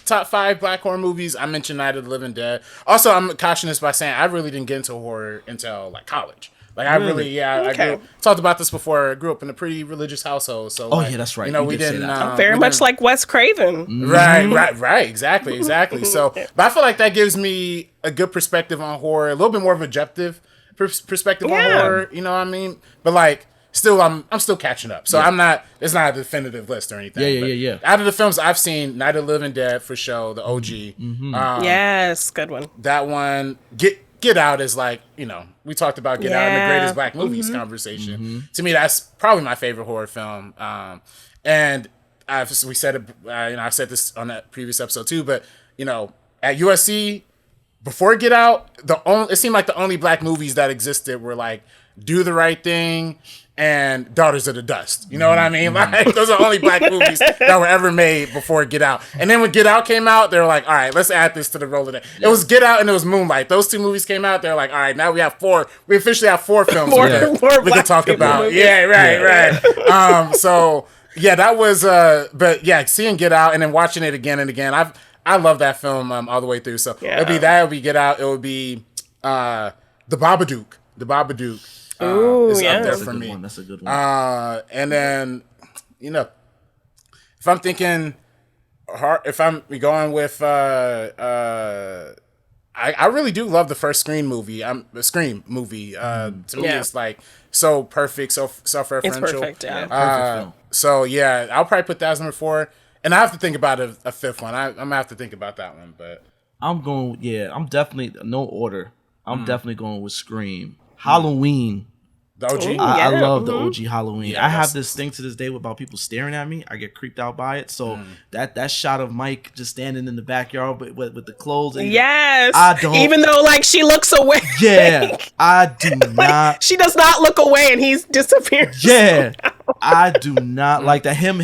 top 5 black horror movies, I mentioned Night of the Living Dead. Also, I'm cautioning this by saying I really didn't get into horror until like college. Like I talked about this before. I grew up in a pretty religious household, so that's right. We didn't very much like Wes Craven. Mm-hmm. Right, exactly. So, but I feel like that gives me a good perspective on horror, a little bit more of an objective perspective on horror. You know what I mean? But like. Still, I'm still catching up. So I'm not. It's not a definitive list or anything. Yeah. Out of the films I've seen, Night of the Living Dead for sure, the OG. Mm-hmm. Yes, good one. That one, Get Out is like we talked about Get Out in the greatest black movies conversation. Mm-hmm. To me, that's probably my favorite horror film. And I said it. I said this on that previous episode too. But at USC before Get Out, it seemed like the only black movies that existed were like Do the Right Thing and Daughters of the Dust. You know what I mean? Like those are the only black movies that were ever made before Get Out. And then when Get Out came out, they were like, all right, let's add this to the Rolodex. It was Get Out and it was Moonlight. Those 2 movies came out. They're like, all right, now we have 4. We officially have 4 films we can talk about. Movies. Yeah, right. So yeah, that was but yeah, seeing Get Out and then watching it again and again. I love that film all the way through. So it'll be that, it'll be Get Out, it would be The Babadook. The Babadook. Is up there for me. That's a good one. And then, if I'm thinking, if I'm going with, I really do love the first Scream movie. To me, it's like so perfect, so self-referential. It's perfect, yeah. Perfect film. So yeah, I'll probably put that as number 4. And I have to think about a 5th one. I'm gonna have to think about that one, but I'm definitely no order. I'm definitely going with Scream. Halloween. The OG? I love the OG Halloween. I have this thing to this day about people staring at me. I get creeped out by it. So that shot of Mike just standing in the backyard with the clothes. And I don't. Even though like she looks away. Yeah, I do not. She does not look away and he's disappeared. Yeah. I do not like that. Him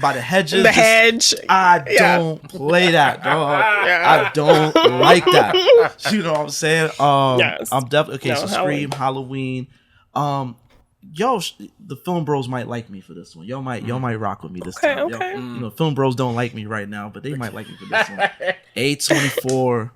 by the hedges. The hedge. I don't play that, dog. I don't like that. You know what I'm saying? Yes. I'm definitely okay. So Halloween. Scream, Halloween. The film bros might like me for this one. Y'all might rock with me this time. Okay. You know, film bros don't like me right now, but they might like me for this one. A24.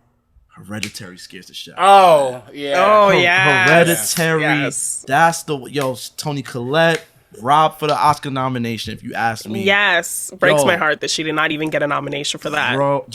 Hereditary scares the shit. Oh yeah. Oh yeah. Hereditary. Yes. That's Toni Collette robbed for the Oscar nomination. If you ask me. Yes. Breaks my heart that she did not even get a nomination for that. Bro,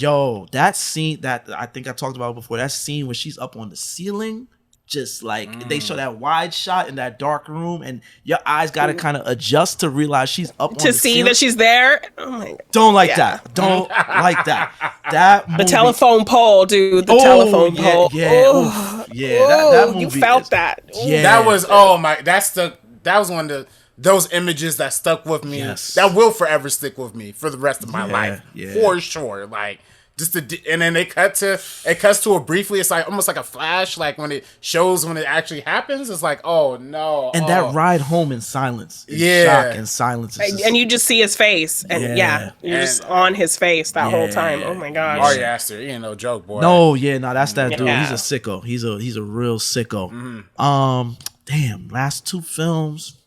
that scene that I think I talked about before. That scene where she's up on the ceiling. Just like they show that wide shot in that dark room, and your eyes got to kind of adjust to realize she's up on the to see ceiling. that she's there. Oh my God. Don't like that. Don't like that. That movie, The telephone pole, dude. The telephone pole. Yeah, Oh, that movie you felt is, that. Yeah, That was that was one of those images that stuck with me. Yes. That will forever stick with me for the rest of my life. Yeah. For sure. Like and then it cuts to it briefly. It's like almost like a flash. Like when it shows when it actually happens, it's like, oh no. And that ride home in silence, shock and silence, And you just see his face, and you're just on his face that whole time. Oh my gosh. Ari Aster, he ain't no joke, boy. No, that's that dude. Yeah. He's a sicko. He's a real sicko. Damn, last two films.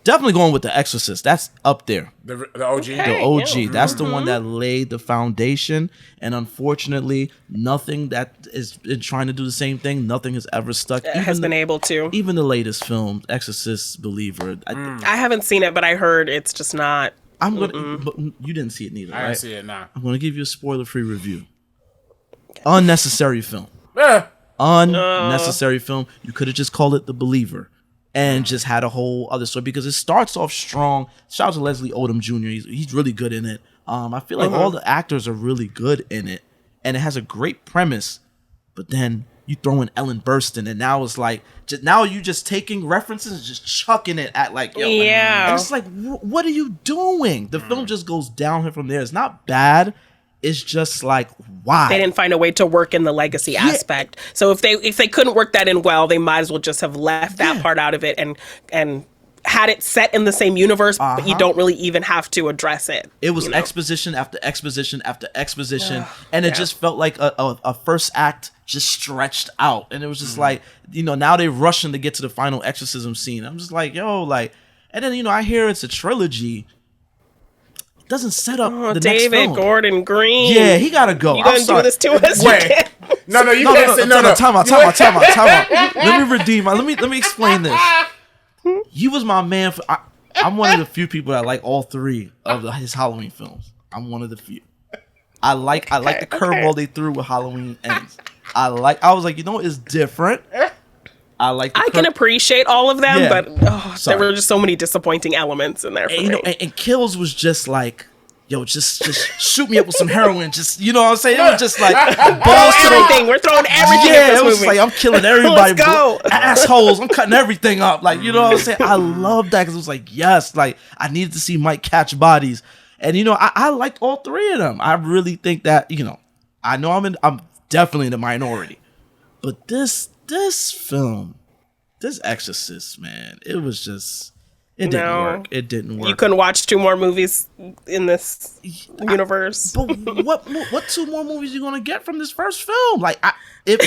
Definitely going with The Exorcist. That's up there. The OG. The OG. That's the one that laid the foundation. And unfortunately, nothing that is trying to do the same thing, nothing has ever stuck. Has been able to. Even the latest film, Exorcist Believer. I haven't seen it, but I heard it's just not. I'm gonna. But you didn't see it neither, right? I didn't see it, nah. I'm gonna give you a spoiler-free review. Unnecessary film. Yeah. Unnecessary film. You could have just called it The Believer. And just had a whole other story because it starts off strong. Shout out to Leslie Odom Jr. He's really good in it. I feel like all the actors are really good in it, and it has a great premise. But then you throw in Ellen Burstyn, and now it's like now you just taking references and just chucking it at like Yeah. And it's like, what are you doing? The film just goes downhill from there. It's not bad. It's just like, why? They didn't find a way to work in the legacy aspect. So if they couldn't work that in well, they might as well just have left that part out of it and had it set in the same universe, but you don't really even have to address it. It was exposition after exposition after exposition, and it just felt like a first act just stretched out, and it was just like, now they're rushing to get to the final exorcism scene. I'm just like, and then I hear it's a trilogy. Doesn't set up the David next film. Gordon Green. Yeah, he gotta go. You gonna do this to us? Wait. No, you can't say no. Time out. Let me redeem. Let me explain this. You was my man. I'm one of the few people that like all three of his Halloween films. I'm one of the few. I like the curveball they threw with Halloween Ends. I was like, it's different. I can appreciate all of them, but there were just so many disappointing elements in there for me. And Kills was just like, just shoot me up with some heroin. Just, you know what I'm saying? It was just like, balls to everything. We're throwing everything at this it was movie. like, I'm killing everybody. Let's go. Assholes. I'm cutting everything up. Like, you know what I'm saying? I love that because it was like, yes, like, I needed to see Mike catch bodies. And, I liked all three of them. I really think that, I know I'm definitely in the minority. But this film, this Exorcist, man, it was just, it didn't work. It didn't work. You couldn't watch two more movies in this universe. But what two more movies are you gonna get from this first film? Like, if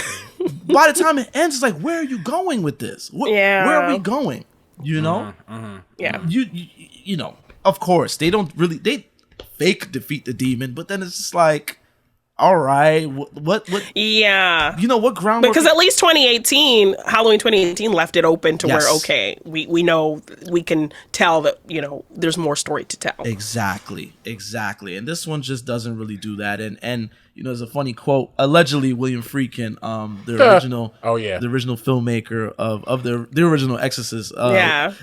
by the time it ends, it's like, where are you going with this? Where are we going? Yeah. You of course they fake defeat the demon, but then it's just like, all right, what? Yeah. What groundwork? Because at least Halloween 2018 left it open to where, okay, we know, we can tell that, there's more story to tell. Exactly. And this one just doesn't really do that. And there's a funny quote. Allegedly, William Friedkin, the original filmmaker of the original Exorcist.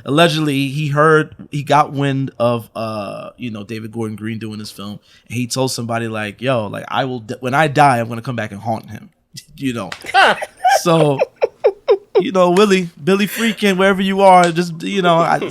Allegedly, he got wind of David Gordon Green doing this film, and he told somebody like, "Yo, like I will when I die, I'm gonna come back and haunt him." So. Billy Friedkin, wherever you are, just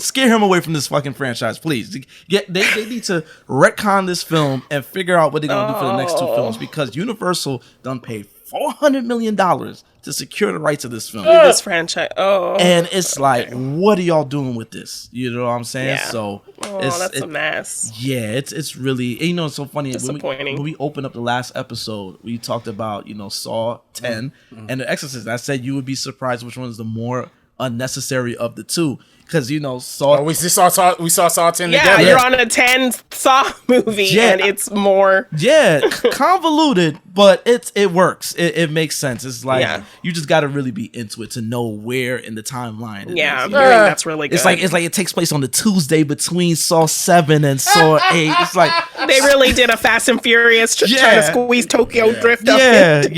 scare him away from this fucking franchise, please. They need to retcon this film and figure out what they're gonna do for the next two films, because Universal done paid $400 million to to secure the rights of this film. This franchise. Oh. And it's like, what are y'all doing with this? You know what I'm saying? Yeah. So that's a mess. Yeah, it's really, and, it's so funny. Disappointing. When we opened up the last episode, we talked about, Saw 10 and The Exorcist. I said you would be surprised which one is the more unnecessary of the two. Because, Saw... we saw Saw 10 yeah, together. you're on a 10 Saw movie, and it's more... Yeah, convoluted, but it works. It makes sense. It's like, you just got to really be into it to know where in the timeline it is. That's really good. It's like it takes place on the Tuesday between Saw 7 and Saw 8. It's like... They really did a Fast and Furious trying to squeeze Tokyo Drift up. Yeah,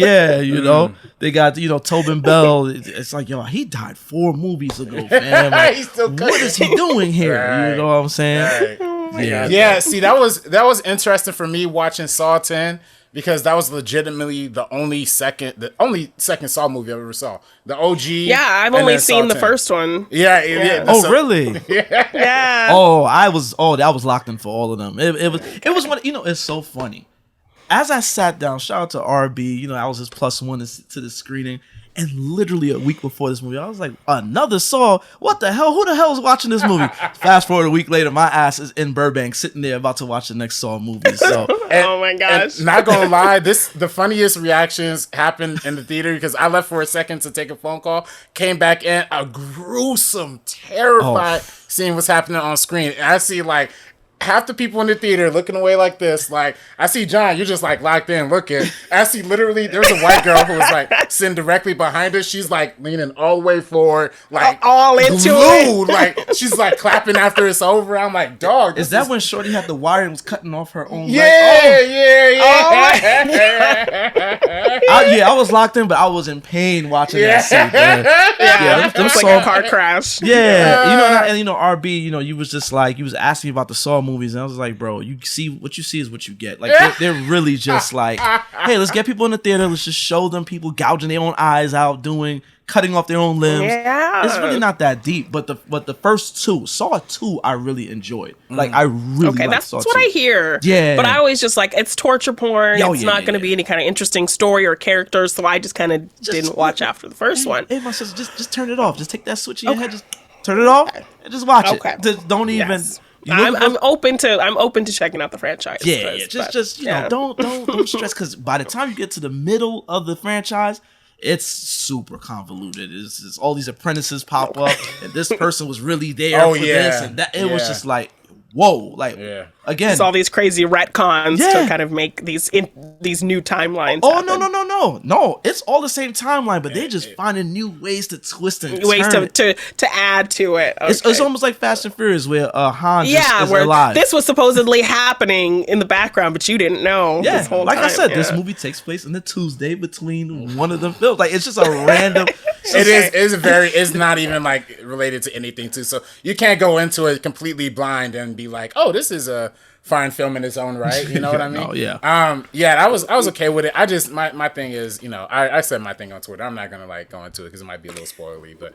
They got, Tobin Bell. It's like, he died 4 movies ago, man. Like, what is he doing here? Right. You know what I'm saying? Right. Yeah. See, that was interesting for me watching Saw 10 because that was legitimately the only second Saw movie I ever saw. The OG. Yeah, I've only seen the first one. Yeah. Oh, really? Yeah. I was locked in for all of them. It was one. It's so funny. As I sat down, shout out to RB, I was his +1 to the screening, and literally a week before this movie, I was like, another Saw? What the hell? Who the hell is watching this movie? Fast forward a week later, my ass is in Burbank, sitting there about to watch the next Saw movie. So, oh my gosh. Not gonna lie, the funniest reactions happened in the theater because I left for a second to take a phone call, came back in, a gruesome, terrified seeing what's happening on screen. And I see like half the people in the theater looking away like this. Like, I see John, you're just like locked in looking. I see literally, there's a white girl who was like sitting directly behind us. She's like leaning all the way forward, like all into glued. Like, she's like clapping after it's over. I'm like, dog. Is that when Shorty had the wire and was cutting off her own leg? Yeah. I was locked in, but I was in pain watching that scene. It was like a car crash. Yeah. And RB, you was just like, you was asking about the Saw movies, and I was like, bro, you see what you see is what you get. Like, they're really just like, hey, let's get people in the theater, let's just show them people gouging their own eyes out, cutting off their own limbs. It's really not that deep, but the first two, Saw 2, I really enjoyed. Like, I really liked that's Saw 2. what I hear. Yeah, but I always just like, it's torture porn. It's not going to be any kind of interesting story or characters, so I just kind of didn't watch after the first one. Hey, my sister, just turn it off. Just take that switch in your head, just turn it off, and just watch it. Just don't even. Yes. I'm open to checking out the franchise. Don't stress, because by the time you get to the middle of the franchise, it's super convoluted. It's all these apprentices pop up, and this person was really there for this, and that. It was just like, whoa, like again, it's all these crazy retcons to kind of make these new timelines. Oh happen. No, it's all the same timeline, but they just finding new ways to twist and ways turn to add to it. Okay. It's almost like Fast and Furious, where Han is where alive. This was supposedly happening in the background, but you didn't know. Yeah, this whole like time. I said, this movie takes place in the Tuesday between one of them films. Like, it's just a random. It's not even like related to anything too. So you can't go into it completely blind and be like, oh, this is a fine film in its own right. You know what I mean? I was okay with it. I just my thing is, I said my thing on Twitter. I'm not gonna like go into it because it might be a little spoilery, but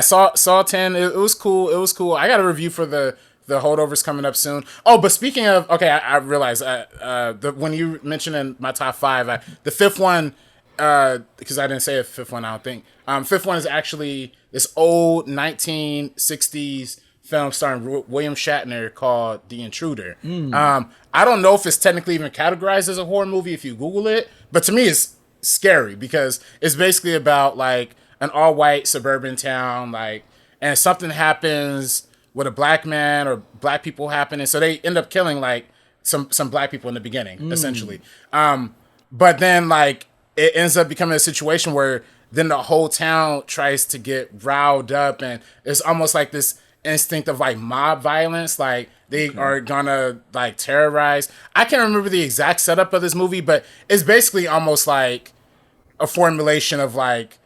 Saw 10. It was cool. I got a review for the holdovers coming up soon. Oh, but speaking of, I realized when you mentioned in my top 5, the fifth one, because I didn't say a fifth one, I don't think. Fifth one is actually this old 1960s film starring William Shatner called The Intruder. I don't know if it's technically even categorized as a horror movie if you Google it, but to me it's scary because it's basically about like an all-white suburban town, like, and something happens with a black man or black people happen, and so they end up killing like some black people in the beginning, essentially. But then like it ends up becoming a situation where then the whole town tries to get riled up, and it's almost like this instinct of like mob violence, like they are gonna like terrorize. I can't remember the exact setup of this movie, but it's basically almost like a formulation of like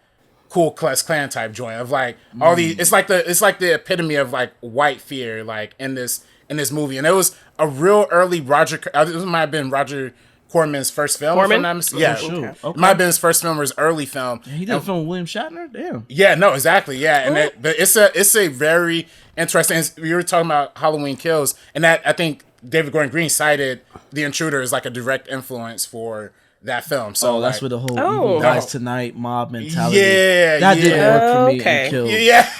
Ku Klux Klan type joint of like all these. It's like the epitome of like white fear, like in this movie, and it was a real early This might have been Roger Corman's first film. Corman? It might have been his first film or his early film. Yeah, he did a film with William Shatner. Damn. Yeah, no, exactly. Yeah, and but it's a very interesting. We were talking about Halloween Kills, and that I think David Gordon Green cited The Intruder as like a direct influence for that film. So that's where the whole Evil Dies Tonight mob mentality. Yeah, that didn't work for me. And killed.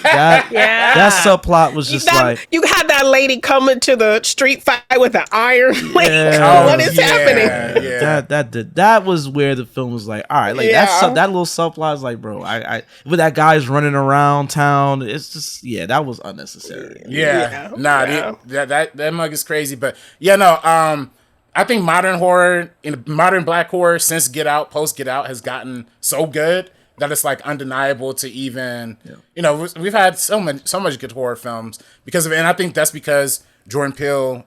That subplot was just you had that lady coming to the street fight with an iron. Like, what is happening? Yeah. That was where the film was like, all right, like that little subplot is like, bro, I with that guy's running around town. It's just that was unnecessary. That mug is crazy, but I think modern horror, modern black horror since Get Out, post Get Out, has gotten so good that it's like undeniable to even, we've had so much good horror films because of it. And I think that's because Jordan Peele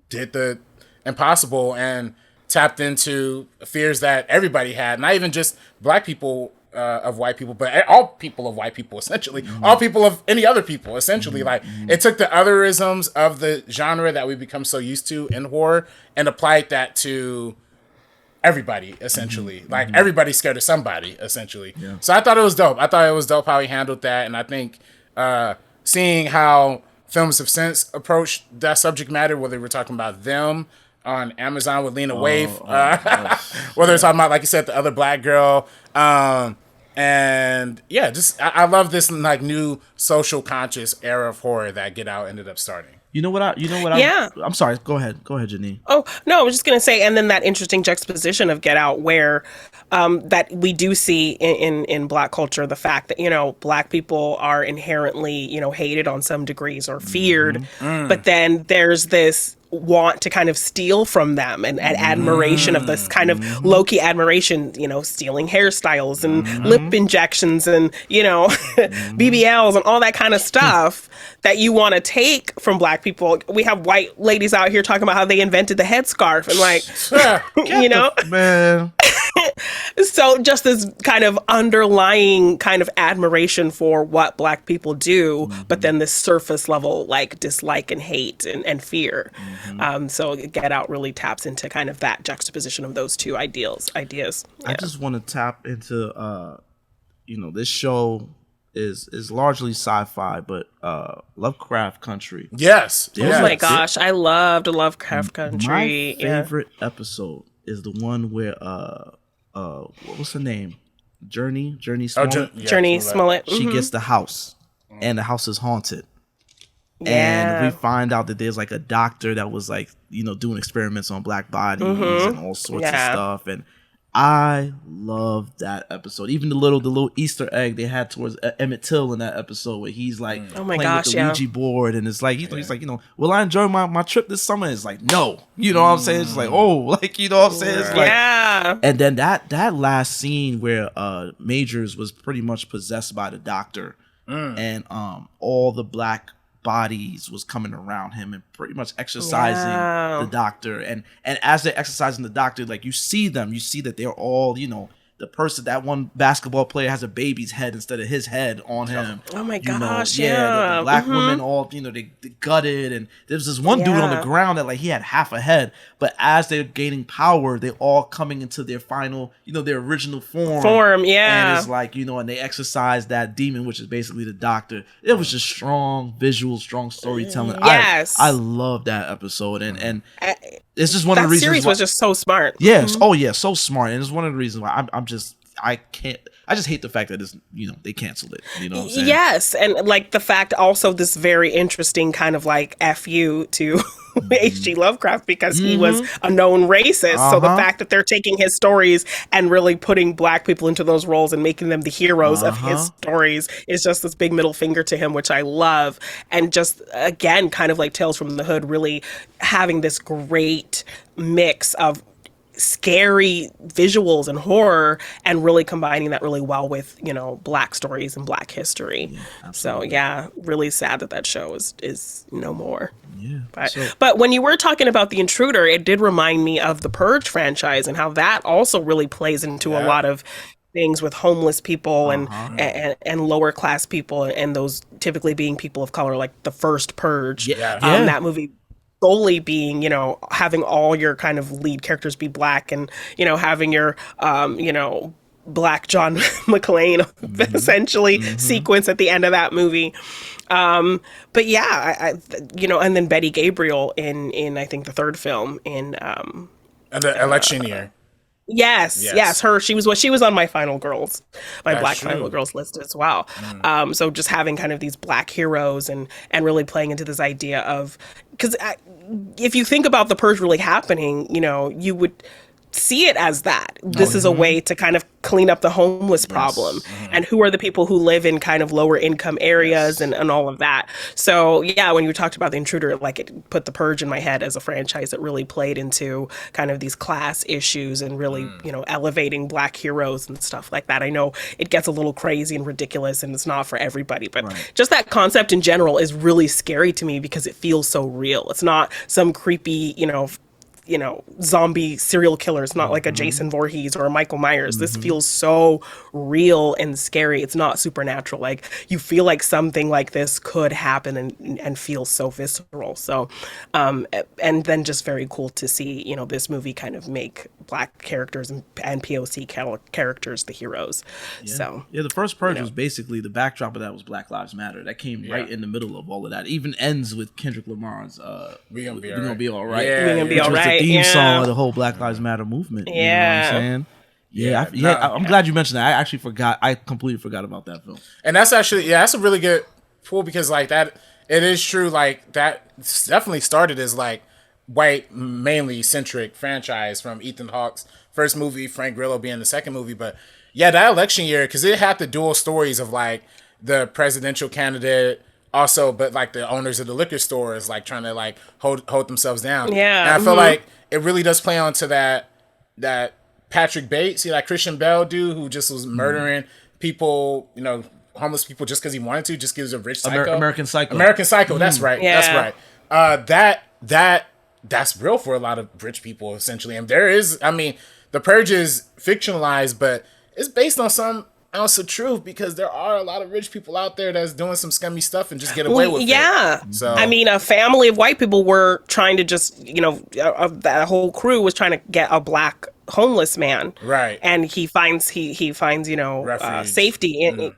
did the impossible and tapped into fears that everybody had, not even just black people of white people, but all people of white people, essentially. All people of any other people, essentially. Like, it took the otherisms of the genre that we become so used to in horror and applied that to everybody, essentially. Like, everybody's scared of somebody, essentially. So I thought it was dope. I thought it was dope how he handled that, and I think seeing how films have since approached that subject matter, whether we're talking about Them on Amazon with Lena Waithe, whether it's talking about, like you said, the other black girl, and I love this like new social conscious era of horror that Get Out ended up starting. I'm sorry. Go ahead, Jeannine. Oh, no, I was just going to say, and then that interesting juxtaposition of Get Out where that we do see in black culture, the fact that, black people are inherently, hated on some degrees or feared, but then there's this want to kind of steal from them and admiration of this kind of low-key admiration, stealing hairstyles and lip injections and, BBLs and all that kind of stuff that you want to take from black people. We have white ladies out here talking about how they invented the headscarf and like, man. So just this kind of underlying kind of admiration for what black people do, but then this surface level like dislike and hate and fear. So Get Out really taps into kind of that juxtaposition of those two ideas. I just want to tap into, this show is largely sci-fi, but Lovecraft Country. Yes. Oh my gosh, I loved Lovecraft Country. My favorite episode is the one where what's her name? Jeannine Smollett. Jeannine Smollett. She gets the house, and the house is haunted. And we find out that there's like a doctor that was like, doing experiments on black bodies and all sorts of stuff. And I love that episode. Even the little Easter egg they had towards Emmett Till in that episode where he's like playing with the Ouija board, and it's like he's like, will I enjoy my trip this summer? It's like, no, what I'm saying? It's like, what I'm saying? It's like, and then that last scene where Majors was pretty much possessed by the doctor, and all the black bodies was coming around him and pretty much exercising the doctor, and as they're exercising the doctor, like you see that they're all, the person, that one basketball player has a baby's head instead of his head on him. Oh my gosh, the black women all, they gutted, and there's this one dude on the ground that like he had half a head, but as they're gaining power, they're all coming into their final, their original form. And it's like, and they exercise that demon, which is basically the doctor. It was just strong visuals, strong storytelling. Yes. I love that episode, and it's just one of the reasons. That series was just so smart. Yes. So smart, and it's one of the reasons why I just hate the fact that it's, they canceled it. You know what I'm saying? Yes, and like the fact also this very interesting kind of like FU to H.G. Lovecraft because he was a known racist. So the fact that they're taking his stories and really putting black people into those roles and making them the heroes of his stories is just this big middle finger to him, which I love. And just again, kind of like Tales from the Hood, really having this great mix of scary visuals and horror and really combining that really well with black stories and black history. So really sad that show is no more. But when you were talking about The Intruder, it did remind me of the Purge franchise and how that also really plays into a lot of things with homeless people and lower class people, and those typically being people of color, like the first Purge. That movie solely being, having all your kind of lead characters be black and, having your, black John McClane essentially sequence at the end of that movie. But I and then Betty Gabriel in I think the third film in the election year. Yes. Her. She was on my final girls, Black true. final girls list as well. So just having kind of these Black heroes and really playing into this idea of, because if you think about the purge really happening, you would see it as that. This is a way to kind of clean up the homeless problem. And who are the people who live in kind of lower income areas and all of that. So yeah, when you talked about The Intruder, like it put the Purge in my head as a franchise that really played into kind of these class issues and really, elevating Black heroes and stuff like that. I know it gets a little crazy and ridiculous and it's not for everybody, but just that concept in general is really scary to me because it feels so real. It's not some creepy, zombie serial killer. It's not like a Jason Voorhees or a Michael Myers. This feels so real and scary. It's not supernatural. Like you feel like something like this could happen and feel so visceral. So, and then just very cool to see, this movie kind of make Black characters and POC characters the heroes. Yeah. So the first Purge was basically, the backdrop of that was Black Lives Matter. That came right in the middle of all of that. It even ends with Kendrick Lamar's We Gonna Be All Right. Yeah. We Gonna Be All Right. The theme song of the whole Black Lives Matter movement. You know what I'm saying? I'm glad you mentioned that. I actually forgot. I completely forgot about that film. And that's actually, that's a really good pull because like that, it is true. Like that definitely started as like white, mainly centric franchise from Ethan Hawke's first movie, Frank Grillo being the second movie. But yeah, that election year, because it had the dual stories of like the presidential candidate, also, but like the owners of the liquor stores, like trying to like hold themselves down. Yeah, and I feel like it really does play onto that Patrick Bates, that Christian Bale dude who just was murdering people, homeless people just because he wanted to, just because he was a rich psycho. American Psycho. That's right. Yeah. That's right. That's real for a lot of rich people essentially, and there is, the Purge is fictionalized, but it's based on some ounce of truth because there are a lot of rich people out there that's doing some scummy stuff and just get away with it. So a family of white people were trying to just, that whole crew was trying to get a Black homeless man, right? And he finds safety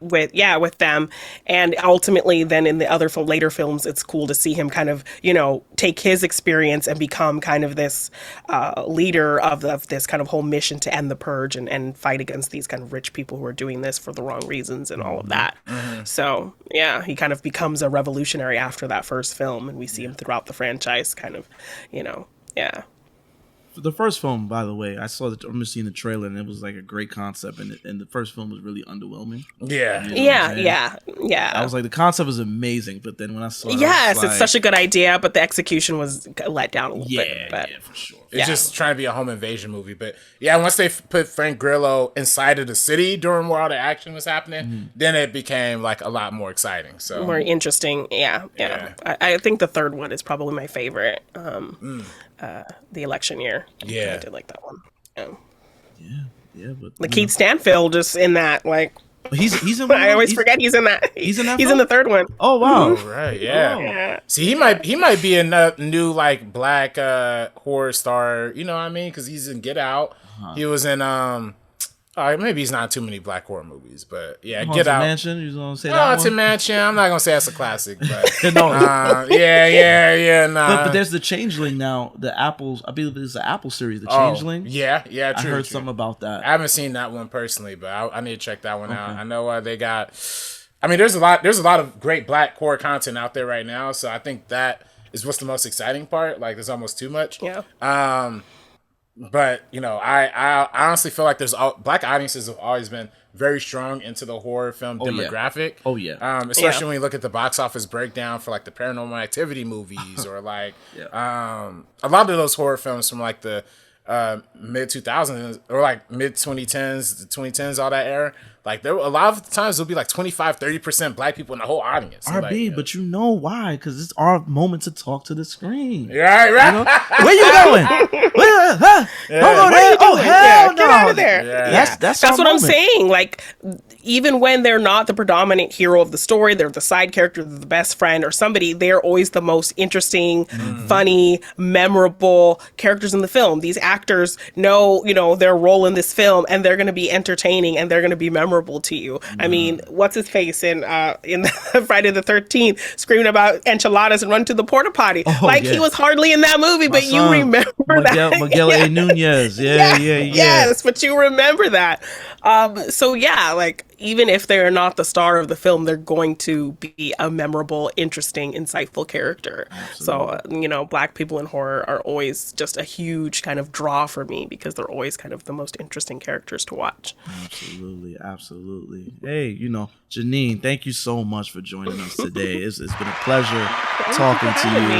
with them, and ultimately then in the other later films it's cool to see him kind of take his experience and become kind of this leader of this kind of whole mission to end the Purge and fight against these kind of rich people who are doing this for the wrong reasons and all of that. So yeah, he kind of becomes a revolutionary after that first film, and we see him throughout the franchise kind of The first film, by the way, I remember seeing the trailer and it was like a great concept, and the first film was really underwhelming. Yeah. I was like, the concept was amazing, but then when I saw it, it's such a good idea, but the execution was let down a little bit. Yeah, for sure. It's just trying to be a home invasion movie, but once they put Frank Grillo inside of the city during where all the action was happening, then it became like a lot more exciting. So more interesting. Yeah. I think the third one is probably my favorite. The election year. Yeah, I did like that one. But Lakeith Stanfield is in that. Like he's in. I always forget he's in that. He's in that. He's in the third one. Oh wow! Right, yeah. See, he might be a new like Black horror star. You know what I mean? Because he's in Get Out. He was in maybe he's not too many Black horror movies, but Get Out. Mansion. You gonna say that Haunted one? Mansion. I'm not gonna say that's a classic, but No. Nah. But there's the Changeling now. I believe it's the Apple series, the Changeling. Yeah, I heard something about that. I haven't seen that one personally, but I need to check that one out. I know they got. There's a lot of great Black horror content out there right now, so I think that is what's the most exciting part. Like, there's almost too much. Yeah. But I honestly feel like Black audiences have always been very strong into the horror film demographic. Especially when you look at the box office breakdown for like the Paranormal Activity movies or like a lot of those horror films from like the mid 2000s or like mid 2010s, all that era. Like there were a lot of times it'll be like 25-30% Black people in the whole audience. RB, but you know why? Because it's our moment to talk to the screen. Right. You know? Where you going? Don't go there. Oh hell no! Get out of there. That's what I'm saying. Like, even when they're not the predominant hero of the story, they're the side character, they're the best friend or somebody, they're always the most interesting, funny, memorable characters in the film. These actors know, their role in this film, and they're going to be entertaining and they're going to be memorable memorable to you. I mean, what's his face in Friday the 13th screaming about enchiladas and run to the porta potty? He was hardly in that movie, but you remember that. Miguel A. Nunez. Yeah. Yes, but you remember that. So yeah, like, even if they're not the star of the film, they're going to be a memorable, interesting, insightful character. Absolutely. So, Black people in horror are always just a huge kind of draw for me because they're always kind of the most interesting characters to watch. Absolutely. Hey, Jeannine, thank you so much for joining us today. It's been a pleasure talking to you.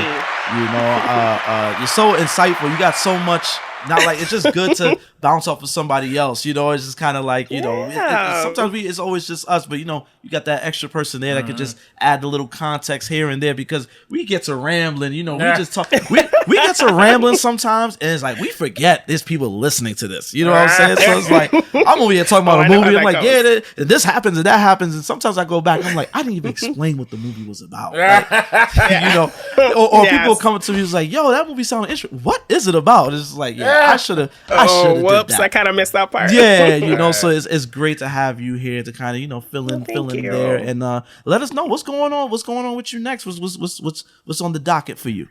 You're so insightful. You got so much. Not like it's just good to bounce off of somebody else, It's just kind of like sometimes it's always just us, but you got that extra person there that could just add a little context here and there because we get to rambling, we just talk. We get to rambling sometimes, and it's like we forget there's people listening to this. You know what I'm saying? So it's like I'm over here talking about a movie. I'm like, this happens and that happens, and sometimes I go back. And I'm like, I didn't even explain what the movie was about. Like, or people coming to me who's like, yo, that movie sounded interesting. What is it about? It's like, I should have. Whoops! I kind of missed that part. Yeah, so it's great to have you here to kind of fill in there and let us know what's going on. What's going on with you next? What's on the docket for you?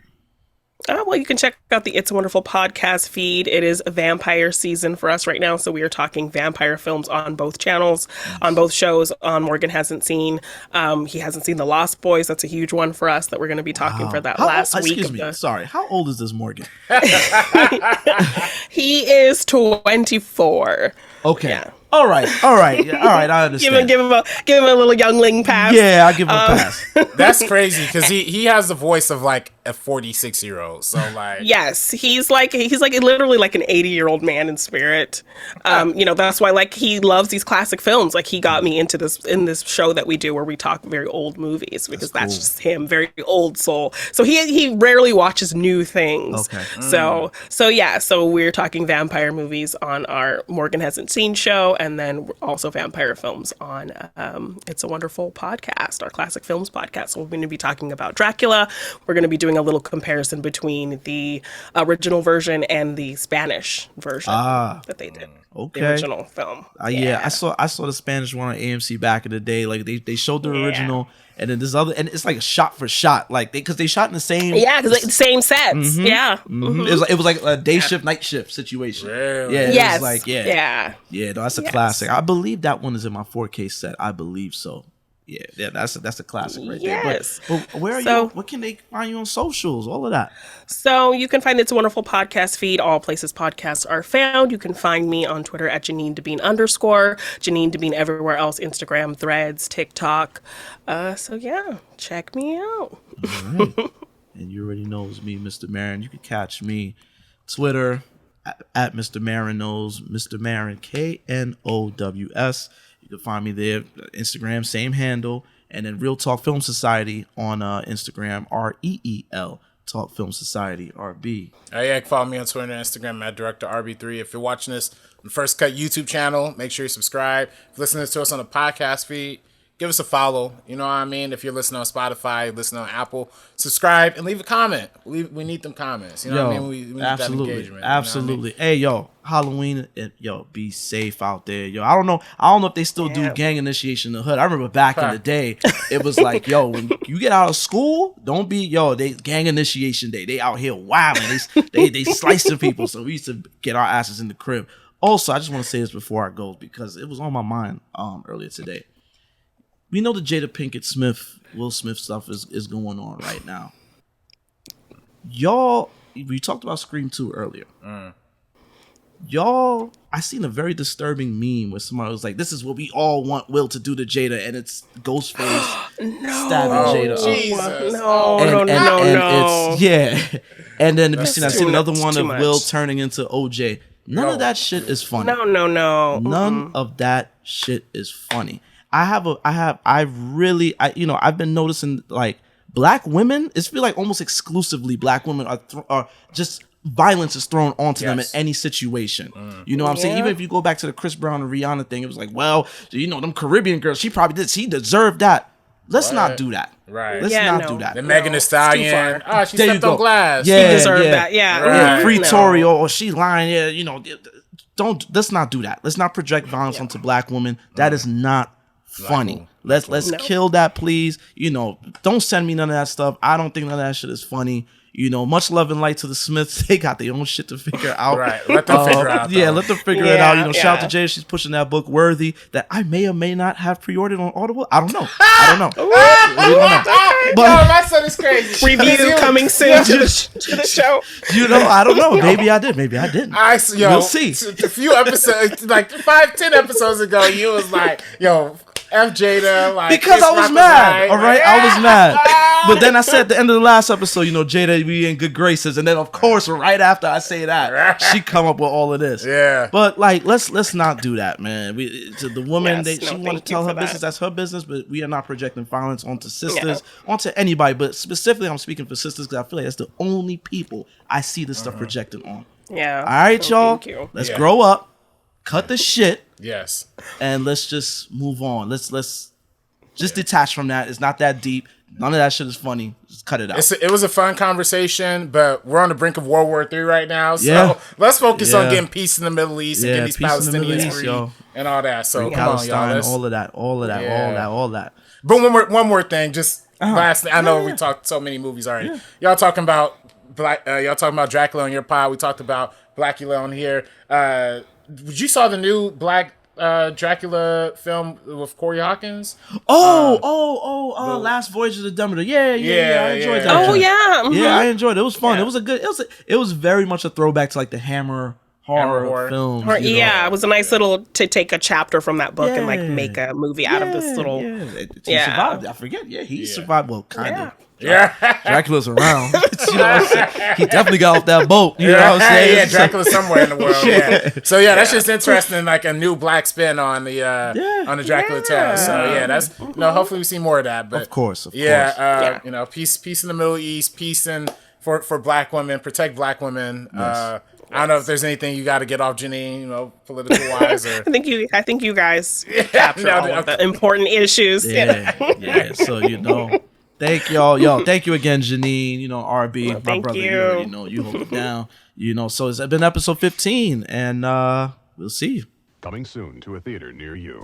Well, you can check out the It's a Wonderful podcast feed. It is vampire season for us right now, so we are talking vampire films on both channels, on both shows. Morgan hasn't seen. He hasn't seen The Lost Boys. That's a huge one for us that we're going to be talking for that last week. Excuse me. Sorry. How old is this Morgan? He is 24. Okay. Yeah. All right. I understand. Give him a little youngling pass. Yeah, I'll give him a pass. That's crazy because he has the voice of like a 46-year-old. So like, yes, he's like literally like an 80-year-old man in spirit. That's why like he loves these classic films. Like he got me into this show that we do where we talk very old movies because that's just him, very old soul. So he rarely watches new things. Okay. So we're talking vampire movies on our Morgan Hasn't Seen show. And then also vampire films on It's a Wonderful podcast, our classic films podcast. So we're going to be talking about Dracula. We're going to be doing a little comparison between the original version and the Spanish version that they did. Okay. The original film. I saw the Spanish one on AMC back in the day. Like they showed the original, and then this other, and it's like shot for shot, like because they shot in the same. Yeah, because the same sets. Mm-hmm. Yeah. Mm-hmm. It was like a day shift, night shift situation. Really? Yeah. Yes. It was like Yeah. No, that's a classic. I believe that one is in my 4K set. I believe so. Yeah, that's a classic right there. But where are you? What can they find you on socials? All of that. So you can find It's a Wonderful podcast feed. All places podcasts are found. You can find me on Twitter at Jeannine Debean _ Jeannine Debean everywhere else: Instagram, Threads, TikTok. Check me out. All right. And you already know it's me, Mr. Marin. You can catch me Twitter at MrMarinKnows, Mr. Marin KNOWS. You can find me there. Instagram, same handle. And then Real Talk Film Society on Instagram, REEL Talk Film Society, RB. You can follow me on Twitter and Instagram at Director RB3. If you're watching this on the First Cut YouTube channel, make sure you subscribe. If you're listening to us on the podcast feed, give us a follow. You know what I mean? If you're listening on Spotify, listening on Apple, subscribe and leave a comment. We need them comments. You know what I mean? We need that engagement. Absolutely. You know what I mean? Hey, yo, Halloween, be safe out there. Yo, I don't know if they still do gang initiation in the hood. I remember back in the day, it was like, yo, when you get out of school, don't be, they gang initiation day. They out here wilding. They slicing people. So we used to get our asses in the crib. Also, I just want to say this before I go because it was on my mind earlier today. We know the Jada Pinkett Smith, Will Smith stuff is going on right now. Y'all, we talked about Scream 2 earlier. Y'all, I seen a very disturbing meme where somebody was like, this is what we all want Will to do to Jada, and it's Ghostface stabbing Jada up. Jesus. No. And then I seen another one of Will turning into OJ. None of that shit is funny. No. None of that shit is funny. I've been noticing like black women, it's feel like almost exclusively black women are just violence is thrown onto them in any situation. You know what I'm saying? Even if you go back to the Chris Brown and Rihanna thing, it was like, well, them Caribbean girls, she deserved that. Let's not do that. Right. Let's not do that. The Megan Thee Stallion. She stepped on glass. She deserved that. Yeah. Free Tory or she lying. let's not do that. Let's not project violence onto black women. That is not funny. Let's kill that, please. Don't send me none of that stuff. I don't think none of that shit is funny. Much love and light to the Smiths. They got their own shit to figure out. Right. Let them figure out. Yeah, let them figure it out. Shout out to Jada. She's pushing that book, Worthy, that I may or may not have pre-ordered on Audible. I don't know. We don't know. But my son is crazy. Review coming soon to the show. I don't know. Maybe I did. Maybe I didn't. We'll see. A few episodes, like 5-10 episodes ago, you was like, F Jada, because I was mad. All right, I was mad. But then I said at the end of the last episode, Jada be in good graces, and then of course, right after I say that, she come up with all of this. Yeah. But let's not do that, man. To the woman, she want to tell her business. That's her business. But we are not projecting violence onto sisters, onto anybody. But specifically, I'm speaking for sisters because I feel like that's the only people I see this stuff projected on. Yeah. All right, y'all. Let's grow up. Cut the shit. Yes. And let's just move on. Let's just detach from that. It's not that deep. None of that shit is funny. Just cut it out. It was a fun conversation, but we're on the brink of World War III right now. So let's focus on getting peace in the Middle East and getting these Palestinians free and all that. So come on, y'all. All of that. But one more thing. Just lastly, I know we talked so many movies already. Yeah. Y'all talking about Dracula on your pod. We talked about Blacula on here. You saw the new Black Dracula film with Corey Hawkins? Last Voyage of the Demeter. Yeah, I enjoyed that. Oh, yeah. Mm-hmm. Yeah, I enjoyed it. It was fun. Yeah. It was very much a throwback to like the Hammer horror films. It was a nice little to take a chapter from that book and like make a movie out of this little. He survived. I forget. Yeah, he survived. Well, kind of. Yeah, Dracula's around. He definitely got off that boat. You know what I'm saying? Yeah, Dracula's somewhere in the world. Yeah. So that's just interesting, like a new black spin on the Dracula tale. So that's hopefully we see more of that. But of course. Peace in the Middle East, peace for black women, protect black women. Yes. I don't know if there's anything you got to get off, Jeannine, political wise. Or... I think you guys captured all of the important issues. Yeah. So thank y'all. Yo, thank you again, Jeannine. RB, my brother. You hold it down. So it's been episode 15, and we'll see you. Coming soon to a theater near you.